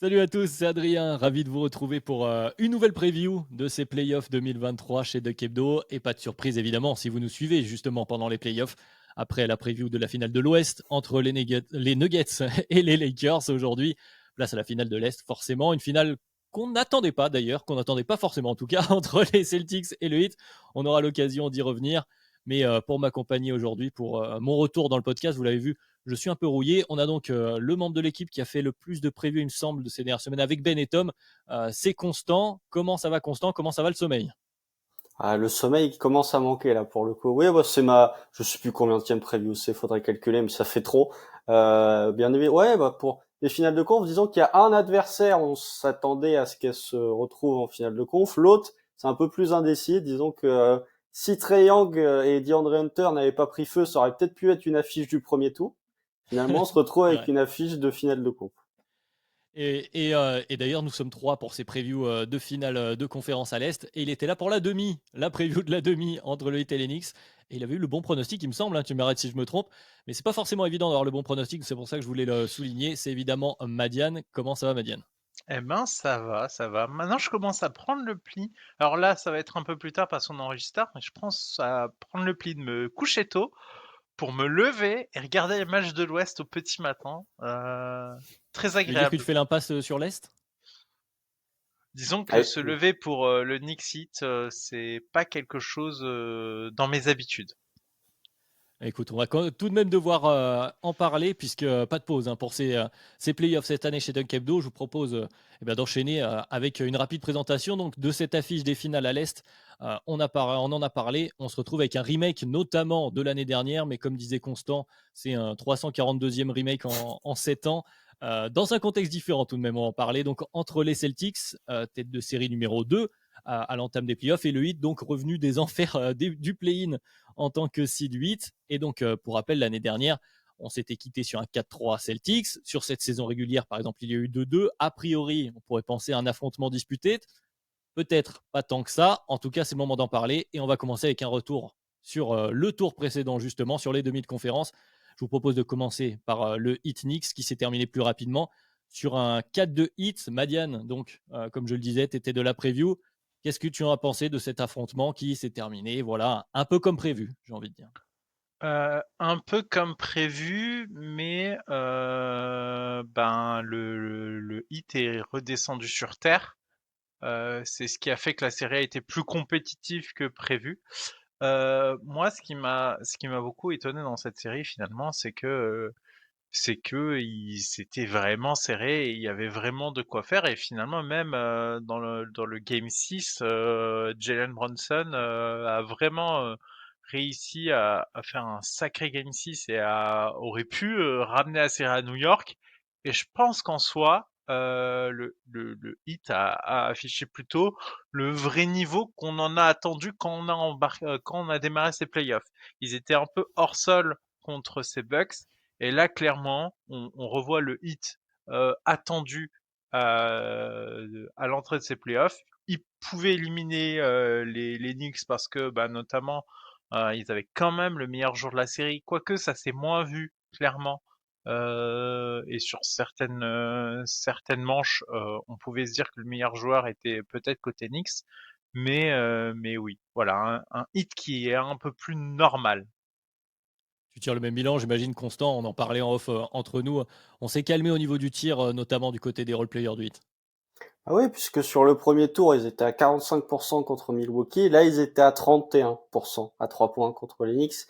Salut à tous, c'est Adrien, ravi de vous retrouver pour une nouvelle preview de ces playoffs 2023 chez Duck Hebdo. Et pas de surprise évidemment si vous nous suivez justement pendant les playoffs, après la preview de la finale de l'Ouest entre les Nuggets et les Lakers aujourd'hui. Place à la finale de l'Est, forcément, une finale qu'on n'attendait pas d'ailleurs, qu'on n'attendait pas forcément en tout cas, entre les Celtics et le Heat. On aura l'occasion d'y revenir. Mais pour m'accompagner aujourd'hui, pour mon retour dans le podcast, vous l'avez vu, je suis un peu rouillé. On a donc le membre de l'équipe qui a fait le plus de previews, il me semble, de ces dernières semaines avec Ben et Tom. C'est Constant. Comment ça va, Constant? Comment ça va le sommeil? Ah, le sommeil qui commence à manquer là pour le coup. Oui, bah, je sais plus combien de preview c'est, faudrait calculer, mais ça fait trop. Bien évidemment, ouais, bah pour les finales de conf, disons qu'il y a un adversaire, on s'attendait à ce qu'elle se retrouve en finale de conf. L'autre, c'est un peu plus indécis. Disons que si Trae Young et DeAndre Hunter n'avaient pas pris feu, ça aurait peut-être pu être une affiche du premier tour. Finalement, on se retrouve C'est avec vrai. une affiche de finale de conf. Et d'ailleurs, nous sommes trois pour ces previews de finale de conférence à l'Est. Et il était là pour la demi, la preview de la demi entre le Heat et les Knicks. Et il avait eu le bon pronostic, il me semble. Hein, tu m'arrêtes si je me trompe. Mais c'est pas forcément évident d'avoir le bon pronostic. C'est pour ça que je voulais le souligner. C'est évidemment Madiane. Comment ça va, Madiane? Eh ben, ça va, ça va. Maintenant, je commence à prendre le pli. Alors là, ça va être un peu plus tard parce qu'on enregistre tard, mais je pense à prendre le pli de me coucher tôt pour me lever et regarder les matchs de l'Ouest au petit matin. Très Tu veux dire que tu agréable. fais l'impasse sur l'Est? Disons que Allez, se lever pour le Knicks Heat, c'est pas quelque chose dans mes habitudes. Écoute, on va tout de même devoir en parler puisque pas de pause hein, pour ces playoffs cette année chez Dunk Hebdo. Je vous propose eh ben, d'enchaîner avec une rapide présentation donc, de cette affiche des finales à l'Est. On en a parlé. On se retrouve avec un remake notamment de l'année dernière, mais comme disait Constant, c'est un 342e remake en 7 ans. Dans un contexte différent tout de même, on va en parler. Donc entre les Celtics, tête de série numéro 2 à l'entame des playoffs, et le Heat donc revenu des enfers du play-in en tant que seed 8. Et donc, pour rappel, l'année dernière, on s'était quitté sur un 4-3 Celtics. Sur cette saison régulière, par exemple, il y a eu 2-2. A priori, on pourrait penser à un affrontement disputé. Peut-être pas tant que ça. En tout cas, c'est le moment d'en parler. Et on va commencer avec un retour sur le tour précédent, justement, sur les demi de conférence. Je vous propose de commencer par le Heat Knicks qui s'est terminé plus rapidement sur un 4-2 Heat. Madiane, donc, comme je le disais, tu étais de la preview. Qu'est-ce que tu en as pensé de cet affrontement qui s'est terminé, voilà, un peu comme prévu, j'ai envie de dire. Un peu comme prévu, mais ben le Heat est redescendu sur terre. C'est ce qui a fait que la série a été plus compétitive que prévu. Moi, ce qui m'a beaucoup étonné dans cette série finalement, c'est que c'était vraiment serré et il y avait vraiment de quoi faire. Et finalement, même dans le Game 6, Jalen Brunson a vraiment réussi à faire un sacré Game 6 et aurait pu ramener la série à New York. Et je pense qu'en soi, le Heat a affiché plutôt le vrai niveau qu'on en a attendu quand on a démarré ces playoffs. Ils étaient un peu hors sol contre ces Bucks. Et là, clairement, on revoit le hit attendu à l'entrée de ces playoffs. Ils pouvaient éliminer les Knicks parce que, bah, notamment, ils avaient quand même le meilleur joueur de la série. Quoique, ça s'est moins vu, clairement. Et sur certaines manches, on pouvait se dire que le meilleur joueur était peut-être côté Knicks. Mais oui, voilà, un hit qui est un peu plus normal. Tu tires le même bilan, j'imagine, Constant, on en parlait en off entre nous. On s'est calmé au niveau du tir, notamment du côté des role-players du hit. ah oui, puisque sur le premier tour, ils étaient à 45% contre Milwaukee. Là, ils étaient à 31% à 3 points contre les Knicks.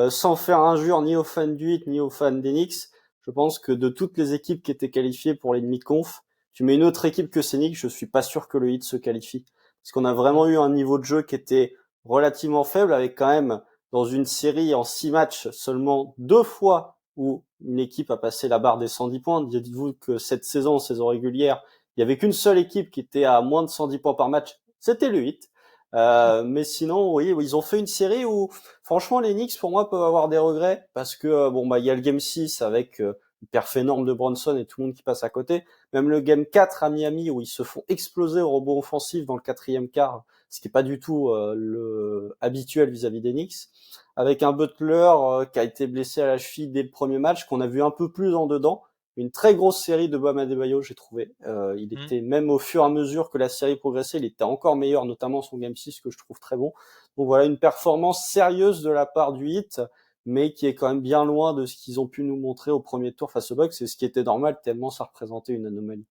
Sans faire injure ni aux fans du Heat, ni aux fans des Knicks, je pense que de toutes les équipes qui étaient qualifiées pour les demi-conf, tu mets une autre équipe que ces Knicks, je suis pas sûr que le Heat se qualifie. Parce qu'on a vraiment eu un niveau de jeu qui était relativement faible, avec quand même, dans une série en 6 matchs, seulement 2 fois où une équipe a passé la barre des 110 points. Dites-vous que cette saison régulière, il y avait qu'une seule équipe qui était à moins de 110 points par match, c'était le Heat. Mais sinon, oui, ils ont fait une série où, franchement, les Knicks, pour moi, peuvent avoir des regrets parce que, bon, bah, il y a le Game 6 avec une perf énorme de Bronson et tout le monde qui passe à côté. Même le Game 4 à Miami où ils se font exploser au rebond offensif dans le quatrième quart, ce qui est pas du tout le habituel vis-à-vis des Knicks. Avec un Butler qui a été blessé à la cheville dès le premier match, qu'on a vu un peu plus en dedans. une très grosse série de Bam Adebayo, j'ai trouvé. Il Mm. était, même au fur et à mesure que la série progressait, il était encore meilleur, notamment son Game 6 que je trouve très bon. Donc voilà, une performance sérieuse de la part du Heat, mais qui est quand même bien loin de ce qu'ils ont pu nous montrer au premier tour face aux Bucks, c'est ce qui était normal tellement ça représentait une anomalie.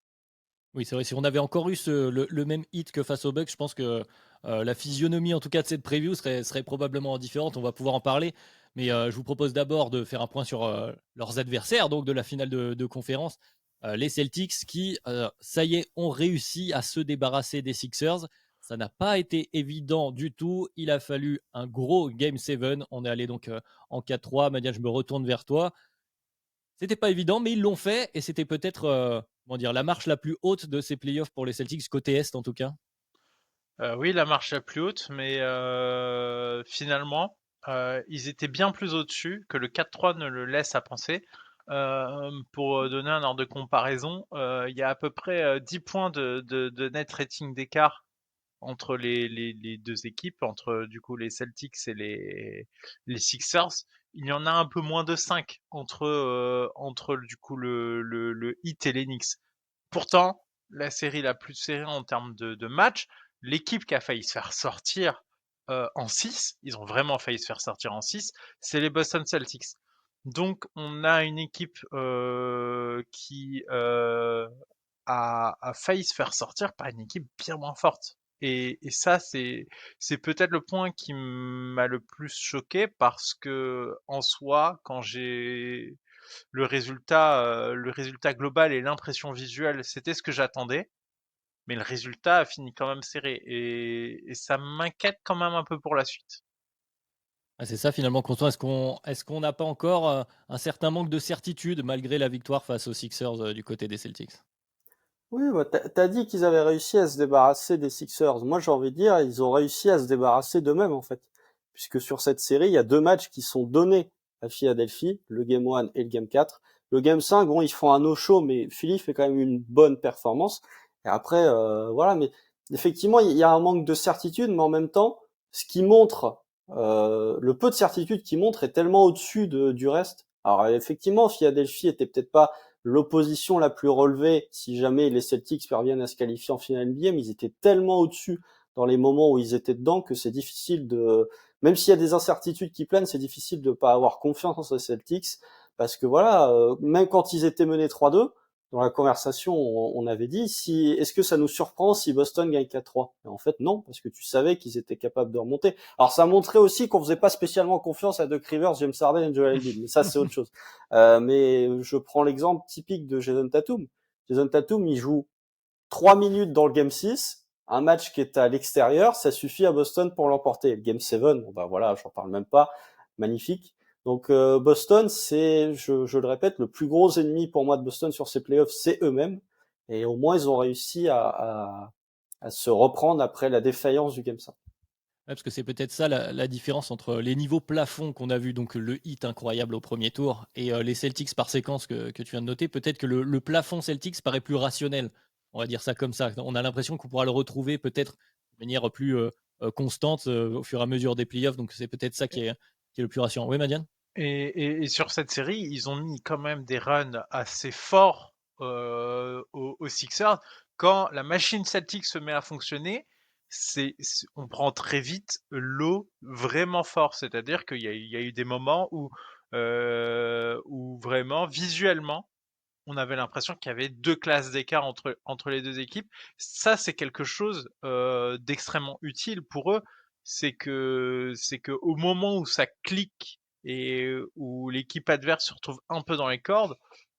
Oui, c'est vrai, si on avait encore eu le même hit que face aux Bucks, je pense que la physionomie, en tout cas de cette preview, serait probablement différente. On va pouvoir en parler. Mais je vous propose d'abord de faire un point sur leurs adversaires, donc de la finale de conférence. Les Celtics qui, ça y est, ont réussi à se débarrasser des Sixers. Ça n'a pas été évident du tout. Il a fallu un gros Game 7. On est allé donc en 4-3. Madiane, je me retourne vers toi. C'était pas évident, mais ils l'ont fait et c'était peut-être comment dire, la marche la plus haute de ces playoffs pour les Celtics, côté Est en tout cas. Oui, la marche la plus haute, mais finalement, ils étaient bien plus au-dessus que le 4-3 ne le laisse à penser. Pour donner un ordre de comparaison, il y a à peu près 10 points de net rating d'écart entre les deux équipes, entre du coup les Celtics et les Sixers. Il y en a un peu moins de 5 entre du coup le Heat et les Knicks. Pourtant, la série la plus serrée en termes de match, l'équipe qui a failli se faire sortir en 6, ils ont vraiment failli se faire sortir en 6, c'est les Boston Celtics. Donc on a une équipe qui a failli se faire sortir par une équipe bien moins forte. Et ça, c'est peut-être le point qui m'a le plus choqué parce que en soi, quand j'ai le résultat global et l'impression visuelle, c'était ce que j'attendais, mais le résultat a fini quand même serré et ça m'inquiète quand même un peu pour la suite. Ah, c'est ça finalement, Constant. Est-ce qu'on n'a pas encore un certain manque de certitude malgré la victoire face aux Sixers du côté des Celtics? Oui, bah, t'as dit qu'ils avaient réussi à se débarrasser des Sixers. Moi, j'ai envie de dire, ils ont réussi à se débarrasser d'eux-mêmes, en fait. Puisque sur cette série, il y a 2 matchs qui sont donnés à Philadelphie, le Game 1 et le Game 4. Le Game 5, bon, ils font un no-show, mais Philly fait quand même une bonne performance. Et après, voilà, mais effectivement, il y a un manque de certitude, mais en même temps, ce qui montre, le peu de certitude qui montre est tellement au-dessus du reste. Alors, effectivement, Philadelphie était peut-être pas l'opposition la plus relevée si jamais les Celtics parviennent à se qualifier en finale NBA, mais ils étaient tellement au-dessus dans les moments où ils étaient dedans que c'est difficile de, même s'il y a des incertitudes qui planent, c'est difficile de pas avoir confiance en ces Celtics parce que voilà, même quand ils étaient menés 3-2, dans la conversation, on avait dit si est-ce que ça nous surprend si Boston gagne 4-3? Et en fait non, parce que tu savais qu'ils étaient capables de remonter. Alors ça montrait aussi qu'on faisait pas spécialement confiance à Doc Rivers, James Harden et Joel Embiid, mais ça c'est autre chose. Mais je prends l'exemple typique de Jason Tatum. Jason Tatum, il joue 3 minutes dans le Game 6, un match qui est à l'extérieur, ça suffit à Boston pour l'emporter. Le Game 7, bon bah voilà, j'en parle même pas, magnifique. Donc Boston, c'est, je le répète, le plus gros ennemi pour moi de Boston sur ces playoffs, c'est eux-mêmes. Et au moins, ils ont réussi à se reprendre après la défaillance du Game 5. Ouais, parce que c'est peut-être ça la différence entre les niveaux plafonds qu'on a vu, donc le hit incroyable au premier tour, et les Celtics par séquence que tu viens de noter. Peut-être que le plafond Celtics paraît plus rationnel. On va dire ça comme ça. On a l'impression qu'on pourra le retrouver peut-être de manière plus constante au fur et à mesure des playoffs. Donc c'est peut-être ça qui est le plus rassurant. Oui, Madiane? Et sur cette série, ils ont mis quand même des runs assez forts aux Sixers. Quand la machine Celtic se met à fonctionner, on prend très vite l'eau vraiment fort. C'est-à-dire qu'il y a eu des moments où vraiment, visuellement, on avait l'impression qu'il y avait 2 classes d'écart entre les deux équipes. Ça, c'est quelque chose d'extrêmement utile pour eux. C'est que au moment où ça clique et où l'équipe adverse se retrouve un peu dans les cordes,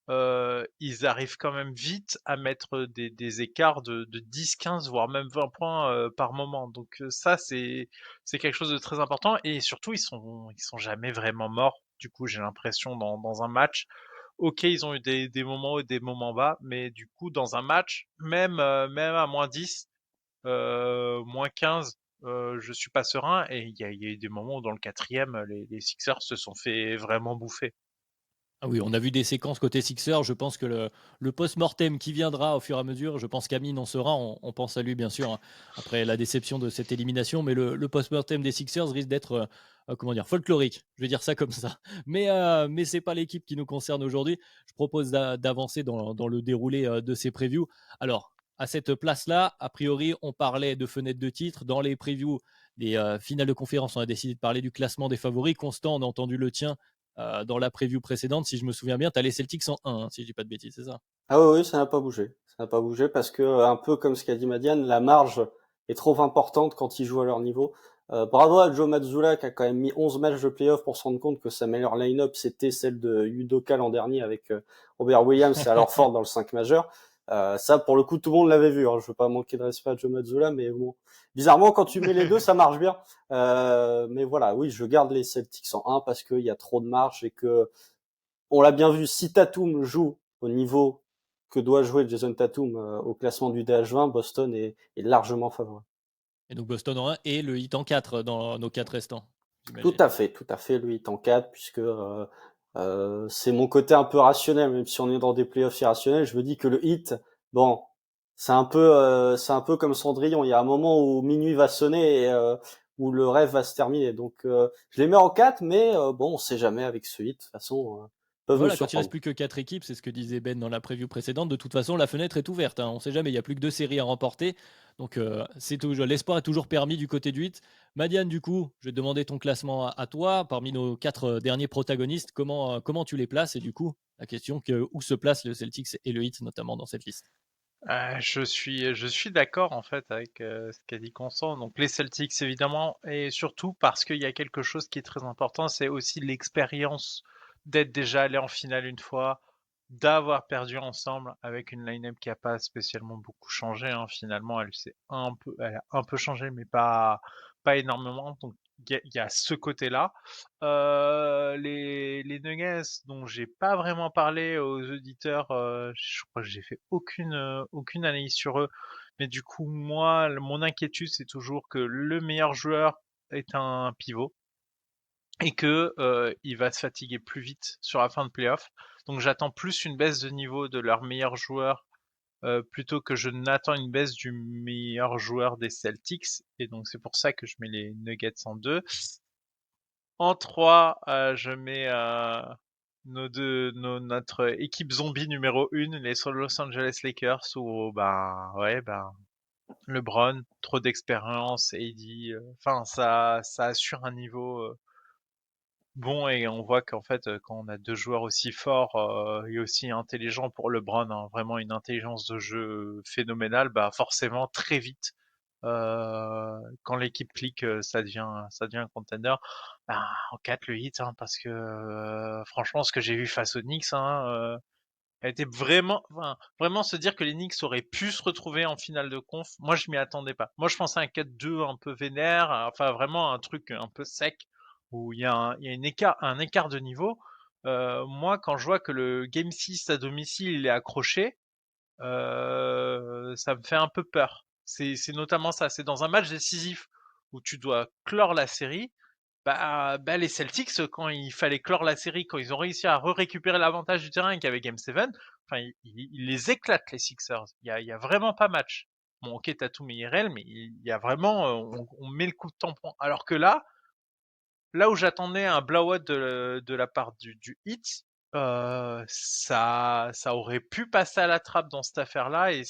ils arrivent quand même vite à mettre des écarts de 10, 15, voire même 20 points par moment. Donc ça, c'est quelque chose de très important. Et surtout, ils sont jamais vraiment morts. Du coup, j'ai l'impression dans un match. Ok, ils ont eu des moments hauts et des moments bas, mais du coup, dans un match, même à -10, -15, je suis pas serein. Et il y a eu des moments où dans le quatrième, les Sixers se sont fait vraiment bouffer. Ah oui, on a vu des séquences côté Sixers. Je pense que le post-mortem qui viendra au fur et à mesure, je pense qu'Amine en sera. On pense à lui, bien sûr, hein, après la déception de cette élimination. Mais le post-mortem des Sixers risque d'être, comment dire, folklorique. Je vais dire ça comme ça. Mais ce n'est pas l'équipe qui nous concerne aujourd'hui. Je propose d'avancer dans le déroulé de ces previews. Alors, à cette place-là, a priori, on parlait de fenêtres de titre. Dans les previews des finales de conférence, on a décidé de parler du classement des favoris. Constant, on a entendu le tien dans la preview précédente, si je me souviens bien, tu as les Celtics en 1, hein, si je dis pas de bêtises, c'est ça? Ah oui, oui, ça n'a pas bougé. Ça n'a pas bougé parce que, un peu comme ce qu'a dit Madiane, la marge est trop importante quand ils jouent à leur niveau. Bravo à Joe Mazzulla qui a quand même mis 11 matchs de playoff pour se rendre compte que sa meilleure line-up c'était celle de Udoka l'an dernier avec Robert Williams et alors Ford dans le 5 majeur. Ça, pour le coup, tout le monde l'avait vu. Hein. Je veux pas manquer de respect à Joe Mazzulla, mais bon, bizarrement, quand tu mets les deux, ça marche bien. Mais voilà, oui, je garde les Celtics en 1 parce qu'il y a trop de marge et que on l'a bien vu. Si Tatum joue au niveau que doit jouer Jason Tatum au classement du DH20, Boston est largement favori. Et donc Boston en 1 et le Heat en 4 dans nos 4 restants, Tout j'imagine. à fait, tout à fait. Lui est en 4 puisque c'est mon côté un peu rationnel, même si on est dans des playoffs irrationnels. Je me dis que le Heat, bon, c'est un peu comme Cendrillon. Il y a un moment où minuit va sonner et où le rêve va se terminer. Donc je les mets en 4, mais bon, on sait jamais avec ce Heat. De toute façon, peuvent nous Voilà, quand il reste surprendre. plus que 4 équipes, c'est ce que disait Ben dans la preview précédente. De toute façon, la fenêtre est ouverte, hein. On ne sait jamais, il y a plus que 2 séries à remporter. Donc c'est toujours l'espoir est toujours permis du côté du 8. Madiane, du coup, je vais te demander ton classement à toi parmi nos 4 derniers protagonistes. Comment tu les places? Et du coup, la question où se placent le Celtics et le Heat notamment dans cette liste. Je suis d'accord en fait avec ce qu'a dit Constant. Donc les Celtics évidemment, et surtout parce qu'il y a quelque chose qui est très important, c'est aussi l'expérience d'être déjà allé en finale une fois, d'avoir perdu ensemble avec une line-up qui a pas spécialement beaucoup changé. Hein. Finalement, elle a un peu changé, mais pas énormément. Donc il y a ce côté-là. Les Nuggets dont j'ai pas vraiment parlé aux auditeurs, je crois que j'ai fait aucune analyse sur eux. Mais du coup, moi, mon inquiétude, c'est toujours que le meilleur joueur est un pivot et que il va se fatiguer plus vite sur la fin de playoff. Donc j'attends plus une baisse de niveau de leur meilleur joueur plutôt que je n'attends une baisse du meilleur joueur des Celtics. Et donc c'est pour ça que je mets les Nuggets en 2. En 3, je mets notre équipe zombie numéro 1, les Los Angeles Lakers, où ben ouais ben LeBron, trop d'expérience, AD, enfin ça assure un niveau bon, et on voit qu'en fait quand on a deux joueurs aussi forts et aussi intelligents pour LeBron, hein, vraiment une intelligence de jeu phénoménale, bah forcément très vite quand l'équipe clique, ça devient un contender. Ben, en 4 le hit, hein, parce que franchement, ce que j'ai vu face aux Knicks, hein, a été vraiment se dire que les Knicks auraient pu se retrouver en finale de conf. Moi, je m'y attendais pas. Moi, je pensais à un 4-2 un peu vénère, enfin vraiment un truc un peu sec où il y a un écart de niveau. Moi, quand je vois que le Game 6 à domicile il est accroché, ça me fait un peu peur. C'est notamment ça. C'est dans un match décisif où tu dois clore la série. Bah, les Celtics, quand il fallait clore la série, quand ils ont réussi à récupérer l'avantage du terrain qu'avait Game 7, enfin, ils les éclatent, les Sixers. Il y a vraiment pas match. Bon, ok, Tatum et IRL, mais il y a vraiment, on met le coup de tampon. Alors que là où j'attendais un blowout de la part du Heat, ça aurait pu passer à la trappe dans cette affaire-là et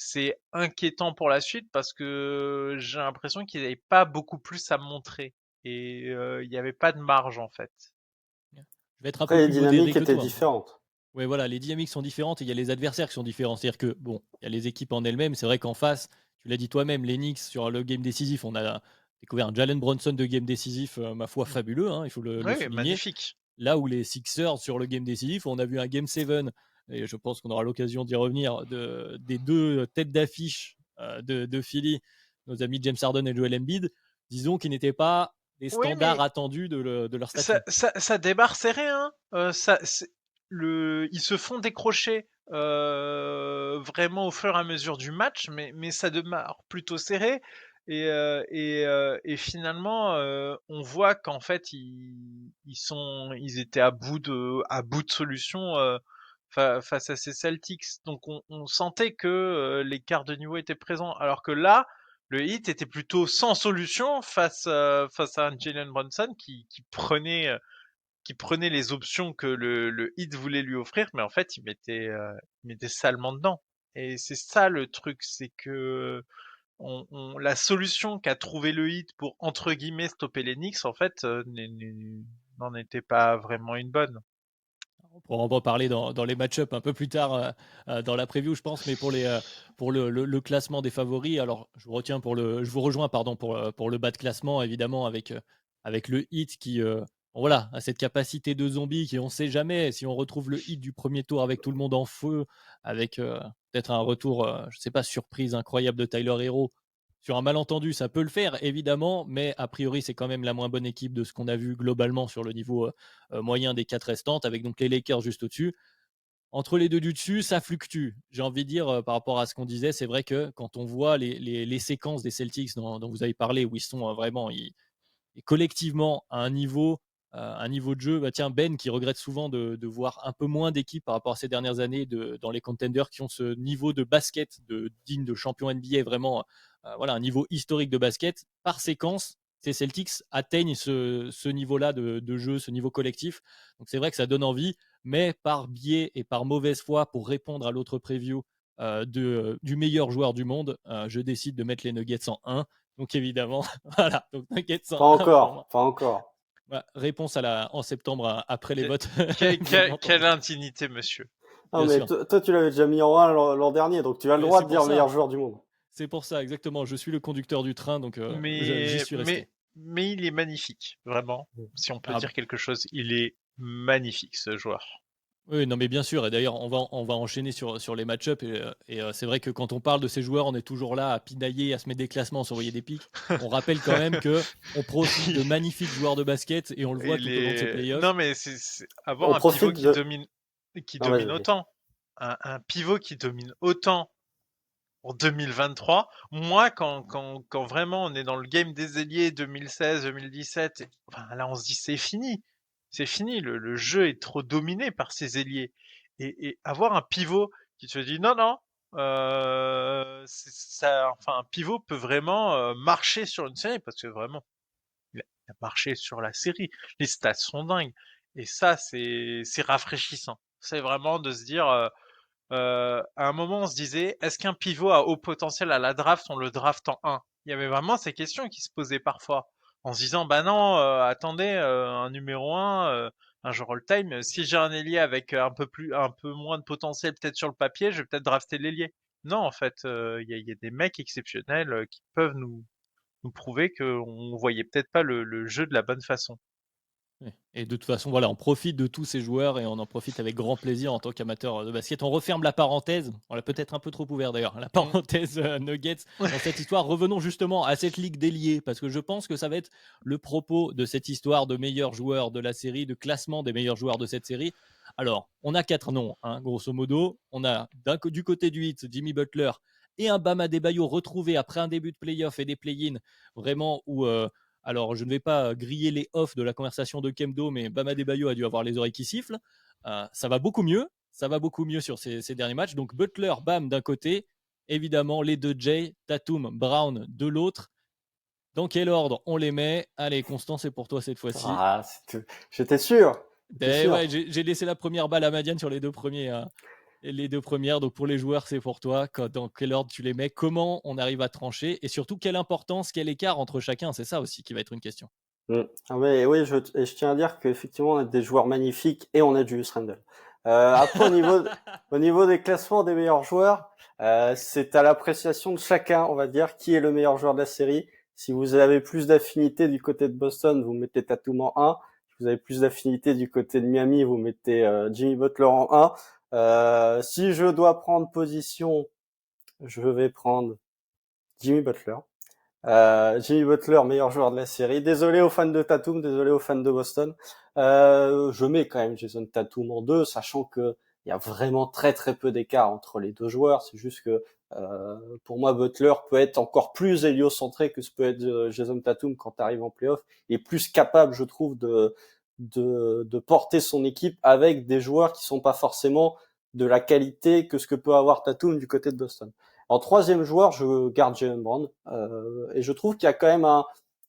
c'est inquiétant pour la suite parce que j'ai l'impression qu'ils n'avaient pas beaucoup plus à montrer et il n'y avait pas de marge en fait. Je vais être un peu Après, les plus modéré dynamiques que étaient toi. différentes. Ouais, voilà, les dynamiques sont différentes et il y a les adversaires qui sont différents. C'est-à-dire que, bon, il y a les équipes en elles-mêmes. C'est vrai qu'en face, tu l'as dit toi-même, les Knicks sur le game décisif, on a découvert un Jalen Bronson de game décisif, ma foi, fabuleux, hein, il faut le Oui, souligner. magnifique. Là où les Sixers sur le game décisif, on a vu un game 7, et je pense qu'on aura l'occasion d'y revenir, des deux têtes d'affiche de Philly, nos amis James Harden et Joel Embiid, disons qu'ils n'étaient pas les Oui, standards mais attendus de leur ça, statut. ça, ça démarre serré, hein. Ils se font décrocher vraiment au fur et à mesure du match, mais ça démarre plutôt serré. Et finalement, on voit qu'en fait, ils étaient à bout de solutions face à ces Celtics. Donc on sentait que l'écart de niveau était présent. Alors que là, le Heat était plutôt sans solution face à un Jalen Brunson qui prenait les options que le Heat voulait lui offrir, mais en fait, il mettait salement dedans. Et c'est ça le truc, c'est que la solution qu'a trouvé le Heat pour entre guillemets stopper les Knicks, en fait, n'en était pas vraiment une bonne. On pourra en reparler dans les match-ups un peu plus tard dans la preview, je pense, mais pour le classement des favoris, alors je vous rejoins pardon pour le bas de classement évidemment avec le Heat qui voilà a cette capacité de zombie qui on sait jamais si on retrouve le Heat du premier tour avec tout le monde en feu, avec peut-être un retour je sais pas surprise incroyable de Tyler Hero. Sur un malentendu, ça peut le faire, évidemment, mais a priori, c'est quand même la moins bonne équipe de ce qu'on a vu globalement sur le niveau moyen des 4 restantes, avec donc les Lakers juste au-dessus. Entre les deux du dessus, ça fluctue. J'ai envie de dire, par rapport à ce qu'on disait, c'est vrai que quand on voit les séquences des Celtics dont vous avez parlé, où ils sont vraiment et collectivement à un niveau de jeu, bah tiens, Ben qui regrette souvent de voir un peu moins d'équipes par rapport à ces dernières années dans les contenders qui ont ce niveau de basket digne de champion NBA, vraiment voilà, un niveau historique de basket. Par séquence, ces Celtics atteignent ce niveau-là de jeu, ce niveau collectif. Donc c'est vrai que ça donne envie, mais par biais et par mauvaise foi, pour répondre à l'autre preview du meilleur joueur du monde, je décide de mettre les Nuggets en 1. Donc évidemment, voilà, donc Nuggets Pas en 1 pour encore, moi. pas encore. Voilà, réponse en septembre après les votes, bien Quelle entendu, indignité, monsieur. Non, bien mais sûr. toi, tu l'avais déjà mis en 1 l'an dernier, donc tu as le Mais droit c'est de pour dire meilleur ça, joueur du monde. c'est pour ça, exactement. Je suis le conducteur du train, donc j'y Mais, suis resté. mais, mais il est magnifique, vraiment. Si on peut Ah, dire quelque chose, il est magnifique, ce joueur. oui, non, mais bien sûr. Et d'ailleurs, on va enchaîner sur les match-ups. Et c'est vrai que quand on parle de ces joueurs, on est toujours là à pinailler, à se mettre des classements, à s'envoyer des pics. On rappelle quand même que on profite de magnifiques joueurs de basket et on le voit tout au long de ces playoffs. Non, mais avoir On un pivot profite de... qui Non, domine vas-y. autant. Un pivot qui domine autant en 2023. Moi, quand vraiment on est dans le game des ailiers 2016, 2017, enfin, là on se dit c'est fini. C'est fini. Le jeu est trop dominé par ces ailiers. Et avoir un pivot qui te dit non, non, enfin, un pivot peut vraiment marcher sur une série parce que vraiment, il a marché sur la série. Les stats sont dingues. Et ça, c'est rafraîchissant. C'est vraiment de se dire, à un moment, on se disait, est-ce qu'un pivot à haut potentiel à la draft, on le draft en 1? Il y avait vraiment ces questions qui se posaient parfois. En se disant, bah non, attendez, un numéro 1, un joueur all-time, si j'ai un ailier avec un peu moins de potentiel peut-être sur le papier, je vais peut-être drafter l'ailier. Non, en fait, il y a des mecs exceptionnels qui peuvent nous prouver qu'on voyait peut-être pas le jeu de la bonne façon. Ouais. Et de toute façon, voilà, on profite de tous ces joueurs et on en profite avec grand plaisir en tant qu'amateur de basket. On referme la parenthèse, on l'a peut-être un peu trop ouvert d'ailleurs, la Mm. parenthèse Nuggets dans cette histoire. Revenons justement à cette ligue d'ailier, parce que je pense que ça va être le propos de cette histoire de meilleurs joueurs de la série, de classement des meilleurs joueurs de cette série. Alors, on a 4 noms, hein, grosso modo. On a du côté du Heat, Jimmy Butler et un Bam Adebayo retrouvé après un début de playoff et des play-in, vraiment où alors, je ne vais pas griller les offs de la conversation de Kemdo, mais Bam Adebayo a dû avoir les oreilles qui sifflent. Ça va beaucoup mieux. Ça va beaucoup mieux sur ces derniers matchs. Donc, Butler, Bam d'un côté. Évidemment, les deux Jay, Tatum, Brown de l'autre. Dans quel ordre on les met? Allez, Constant, c'est pour toi cette fois-ci. Ah, j'étais sûr. J'étais Et sûr. ouais, j'ai laissé la première balle à Madiane sur les deux premiers. Les deux premières, donc pour les joueurs, c'est pour toi. Dans quel ordre tu les mets? Comment on arrive à trancher? Et surtout, quelle importance, quel écart entre chacun? C'est ça aussi qui va être une question. Ah ouais, oui, je tiens à dire qu'effectivement, on a des joueurs magnifiques et on a Julius Randle. Après, au niveau des classements des meilleurs joueurs, c'est à l'appréciation de chacun, on va dire, qui est le meilleur joueur de la série. Si vous avez plus d'affinité du côté de Boston, vous mettez Tatum en 1. Si vous avez plus d'affinité du côté de Miami, vous mettez Jimmy Butler en 1. Si je dois prendre position, je vais prendre Jimmy Butler. Jimmy Butler, meilleur joueur de la série. Désolé aux fans de Tatum, désolé aux fans de Boston. Je mets quand même Jason Tatum en 2, sachant que il y a vraiment très très peu d'écart entre les deux joueurs. C'est juste que pour moi, Butler peut être encore plus héliocentré que ce peut être Jason Tatum quand tu arrives en playoff, et plus capable, je trouve, de porter son équipe avec des joueurs qui sont pas forcément de la qualité que ce que peut avoir Tatum du côté de Boston. En troisième joueur, je garde Jaylen Brown, et je trouve qu'il y a quand même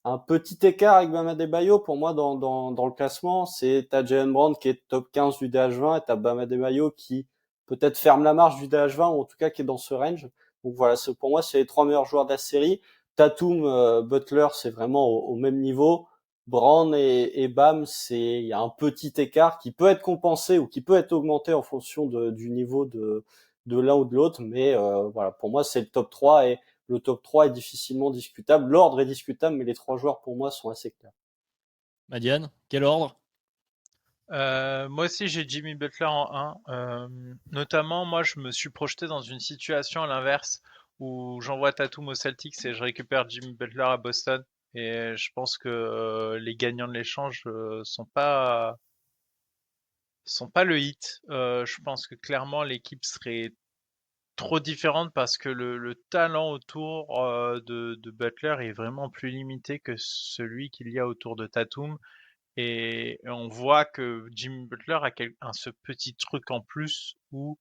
un petit écart avec Bam Adebayo pour moi dans le classement. C'est t'as Jaylen Brown qui est top 15 du DH20 et t'as Bam Adebayo qui peut-être ferme la marche du DH20 ou en tout cas qui est dans ce range. Donc voilà, pour moi c'est les trois meilleurs joueurs de la série. Tatum, Butler, c'est vraiment au même niveau. Brown et Bam, il y a un petit écart qui peut être compensé ou qui peut être augmenté en fonction du niveau de l'un ou de l'autre, mais voilà, pour moi c'est le top 3 et le top 3 est difficilement discutable. L'ordre est discutable, mais les trois joueurs pour moi sont assez clairs. Madiane, quel ordre? Moi aussi, j'ai Jimmy Butler en 1. Notamment, moi, je me suis projeté dans une situation à l'inverse où j'envoie Tatum aux Celtics et je récupère Jimmy Butler à Boston. Et je pense que les gagnants de l'échange sont pas le hit. Je pense que clairement l'équipe serait trop différente parce que le talent autour de Butler est vraiment plus limité que celui qu'il y a autour de Tatum. Et on voit que Jimmy Butler a ce petit truc en plus où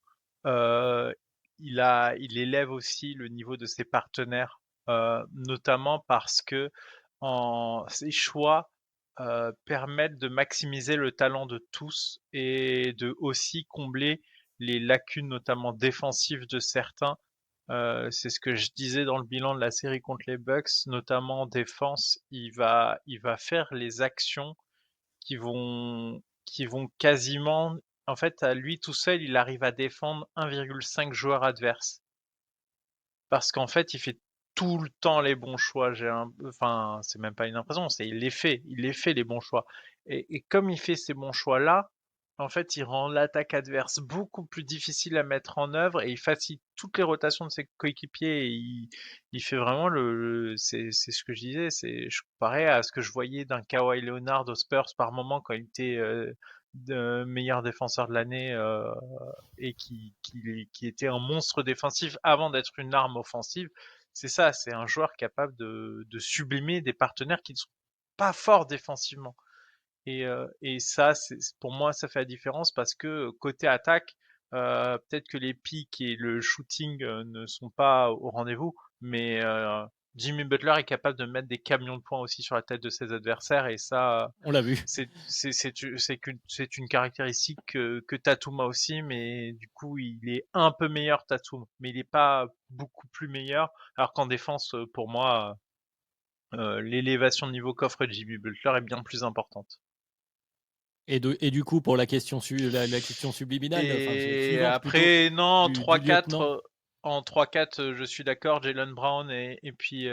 euh, il élève aussi le niveau de ses partenaires, notamment parce que ses choix permettent de maximiser le talent de tous et de aussi combler les lacunes, notamment défensives de certains. C'est ce que je disais dans le bilan de la série contre les Bucks, notamment en défense, il va faire les actions qui vont quasiment, en fait, à lui tout seul, il arrive à défendre 1,5 joueurs adverses. Parce qu'en fait, il fait tout le temps les bons choix. Enfin, c'est même pas une impression, il les fait les bons choix. Et comme il fait ces bons choix-là, en fait, il rend l'attaque adverse beaucoup plus difficile à mettre en œuvre et il facilite toutes les rotations de ses coéquipiers. Il fait vraiment c'est ce que je disais, je comparais à ce que je voyais d'un Kawhi Leonard aux Spurs par moment quand il était meilleur défenseur de l'année et qui était un monstre défensif avant d'être une arme offensive. C'est ça, c'est un joueur capable de sublimer des partenaires qui ne sont pas forts défensivement. Et ça, pour moi, ça fait la différence parce que côté attaque, peut-être que les pics et le shooting ne sont pas au rendez-vous, mais Jimmy Butler est capable de mettre des camions de points aussi sur la tête de ses adversaires et ça, On l'a vu. c'est une caractéristique que Tatum a aussi, mais du coup, il est un peu meilleur Tatum, mais il n'est pas beaucoup plus meilleur. Alors qu'en défense, pour moi, l'élévation de niveau qu'offre Jimmy Butler est bien plus importante. Et du coup, pour la question, la question subliminale, enfin Et suivante plutôt, après, non, du lieutenant. en 3-4, je suis d'accord, Jalen Brown et puis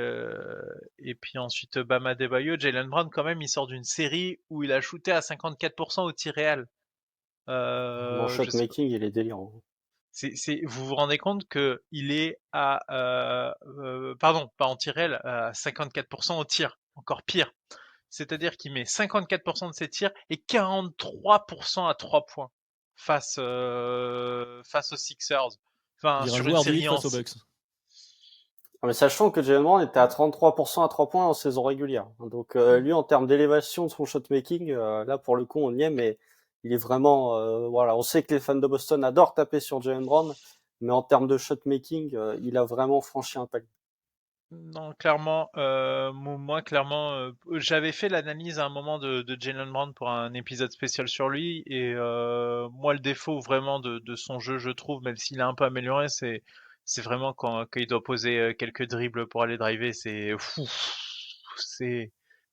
ensuite Bam Adebayo. Jalen Brown, quand même, il sort d'une série où il a shooté à 54% au tir réel. Mon Je shot sais pas. making, il est délirant. Vous vous rendez compte que il est à, pardon, pas en tir réel, à 54% au tir. Encore pire. C'est-à-dire qu'il met 54% de ses tirs et 43% à 3 points face aux Sixers. Enfin, Dire un sur une joueur du série hit face aux Bucks. Mais sachant que Jalen Brown était à 33% à 3 points en saison régulière. Donc lui, en termes d'élévation de son shot making, là pour le coup, on y est, mais il est vraiment, voilà, on sait que les fans de Boston adorent taper sur Jalen Brown, mais en termes de shot making, il a vraiment franchi un palier. Non, clairement, moi, clairement, j'avais fait l'analyse à un moment de Jalen Brown pour un épisode spécial sur lui, et moi, le défaut vraiment de son jeu, je trouve, même s'il a un peu amélioré, c'est vraiment quand il doit poser quelques dribbles pour aller driver, c'est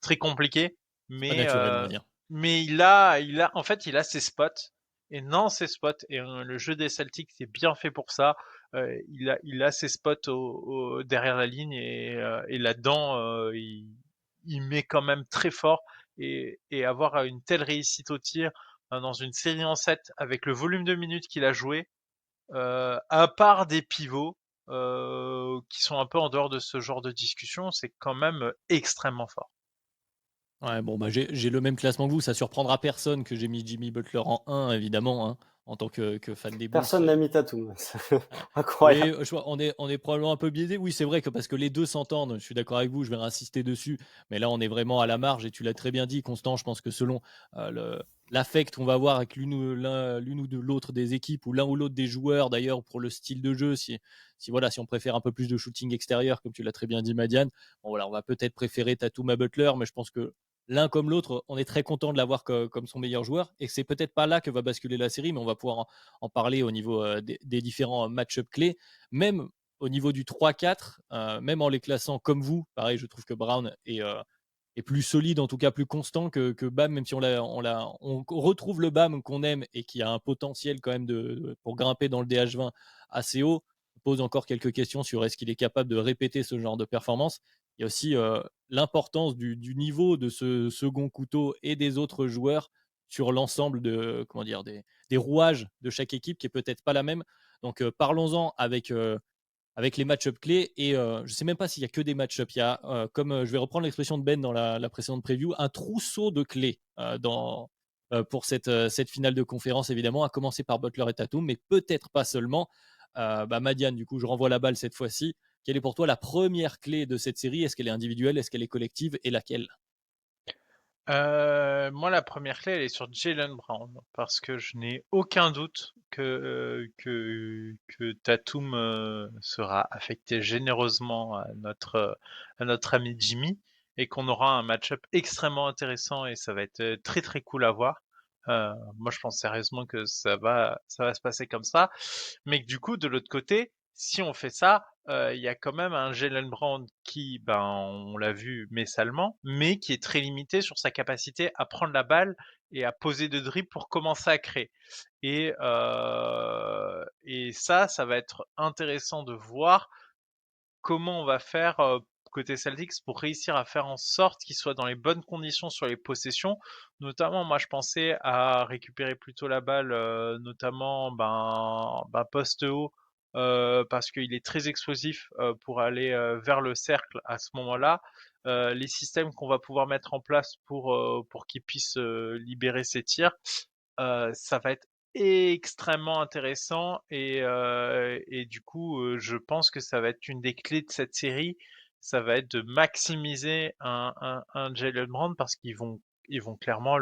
très compliqué, C'est pas mais naturel, on va dire. en fait, il a ses spots, et dans ses spots, et le jeu des Celtics c'est bien fait pour ça. Il a ses spots derrière la ligne et là-dedans, il met quand même très fort et avoir une telle réussite au tir dans une série en 7 avec le volume de minutes qu'il a joué, à part des pivots qui sont un peu en dehors de ce genre de discussion, c'est quand même extrêmement fort. Ouais, bon, bah, j'ai le même classement que vous. Ça surprendra personne que j'ai mis Jimmy Butler en 1, évidemment, hein. en tant que fan des Bulls. Personne n'a mis Tatum. C'est Ah, oui, incroyable. on est probablement un peu biaisé. Oui, c'est vrai que parce que les deux s'entendent, je suis d'accord avec vous, je vais insister dessus, mais là, on est vraiment à la marge et tu l'as très bien dit, Constant. Je pense que selon l'affect qu'on va avoir avec l'une ou de l'autre des équipes ou l'un ou l'autre des joueurs, d'ailleurs, pour le style de jeu, si on préfère un peu plus de shooting extérieur, comme tu l'as très bien dit, Madiane, bon, voilà, on va peut-être préférer Tatum à Butler, mais je pense que l'un comme l'autre, on est très content de l'avoir comme son meilleur joueur et c'est peut-être pas là que va basculer la série, mais on va pouvoir en parler au niveau des différents match-up clés, même au niveau du 3-4, même en les classant comme vous. Pareil, je trouve que Brown est plus solide, en tout cas plus constant que Bam, même si on retrouve le Bam qu'on aime et qui a un potentiel quand même pour grimper dans le DH20 assez haut. On pose encore quelques questions sur est-ce qu'il est capable de répéter ce genre de performance. Il y a aussi l'importance du niveau de ce second couteau et des autres joueurs sur l'ensemble des rouages de chaque équipe qui est peut-être pas la même. Donc parlons-en avec les match-up clés. Et je ne sais même pas s'il y a que des match-up. Il y a, comme je vais reprendre l'expression de Ben dans la précédente preview, un trousseau de clés pour cette finale de conférence, évidemment, à commencer par Butler et Tatum, mais peut-être pas seulement. Madiane, du coup, je renvoie la balle cette fois-ci. Quelle est pour toi la première clé de cette série? Est-ce qu'elle est individuelle? Est-ce qu'elle est collective? Et laquelle? Moi, la première clé, elle est sur Jaylen Brown, parce que je n'ai aucun doute que Tatum sera affecté généreusement à notre ami Jimmy, et qu'on aura un match-up extrêmement intéressant, et ça va être très très cool à voir. Moi, je pense sérieusement que ça va se passer comme ça, mais que du coup, de l'autre côté, si on fait ça, il y a quand même un Jaylen Brown qui, ben, on l'a vu, met salement, mais qui est très limité sur sa capacité à prendre la balle et à poser de dribble pour commencer à créer. Et ça va être intéressant de voir comment on va faire côté Celtics pour réussir à faire en sorte qu'ils soient dans les bonnes conditions sur les possessions. Notamment, moi, je pensais à récupérer plutôt la balle, notamment poste haut, parce qu'il est très explosif pour aller vers le cercle à ce moment-là. Les systèmes qu'on va pouvoir mettre en place pour qu'il puisse libérer ses tirs, ça va être extrêmement intéressant, et du coup, je pense que ça va être une des clés de cette série. Ça va être de maximiser un Jalen Brown, parce ils vont clairement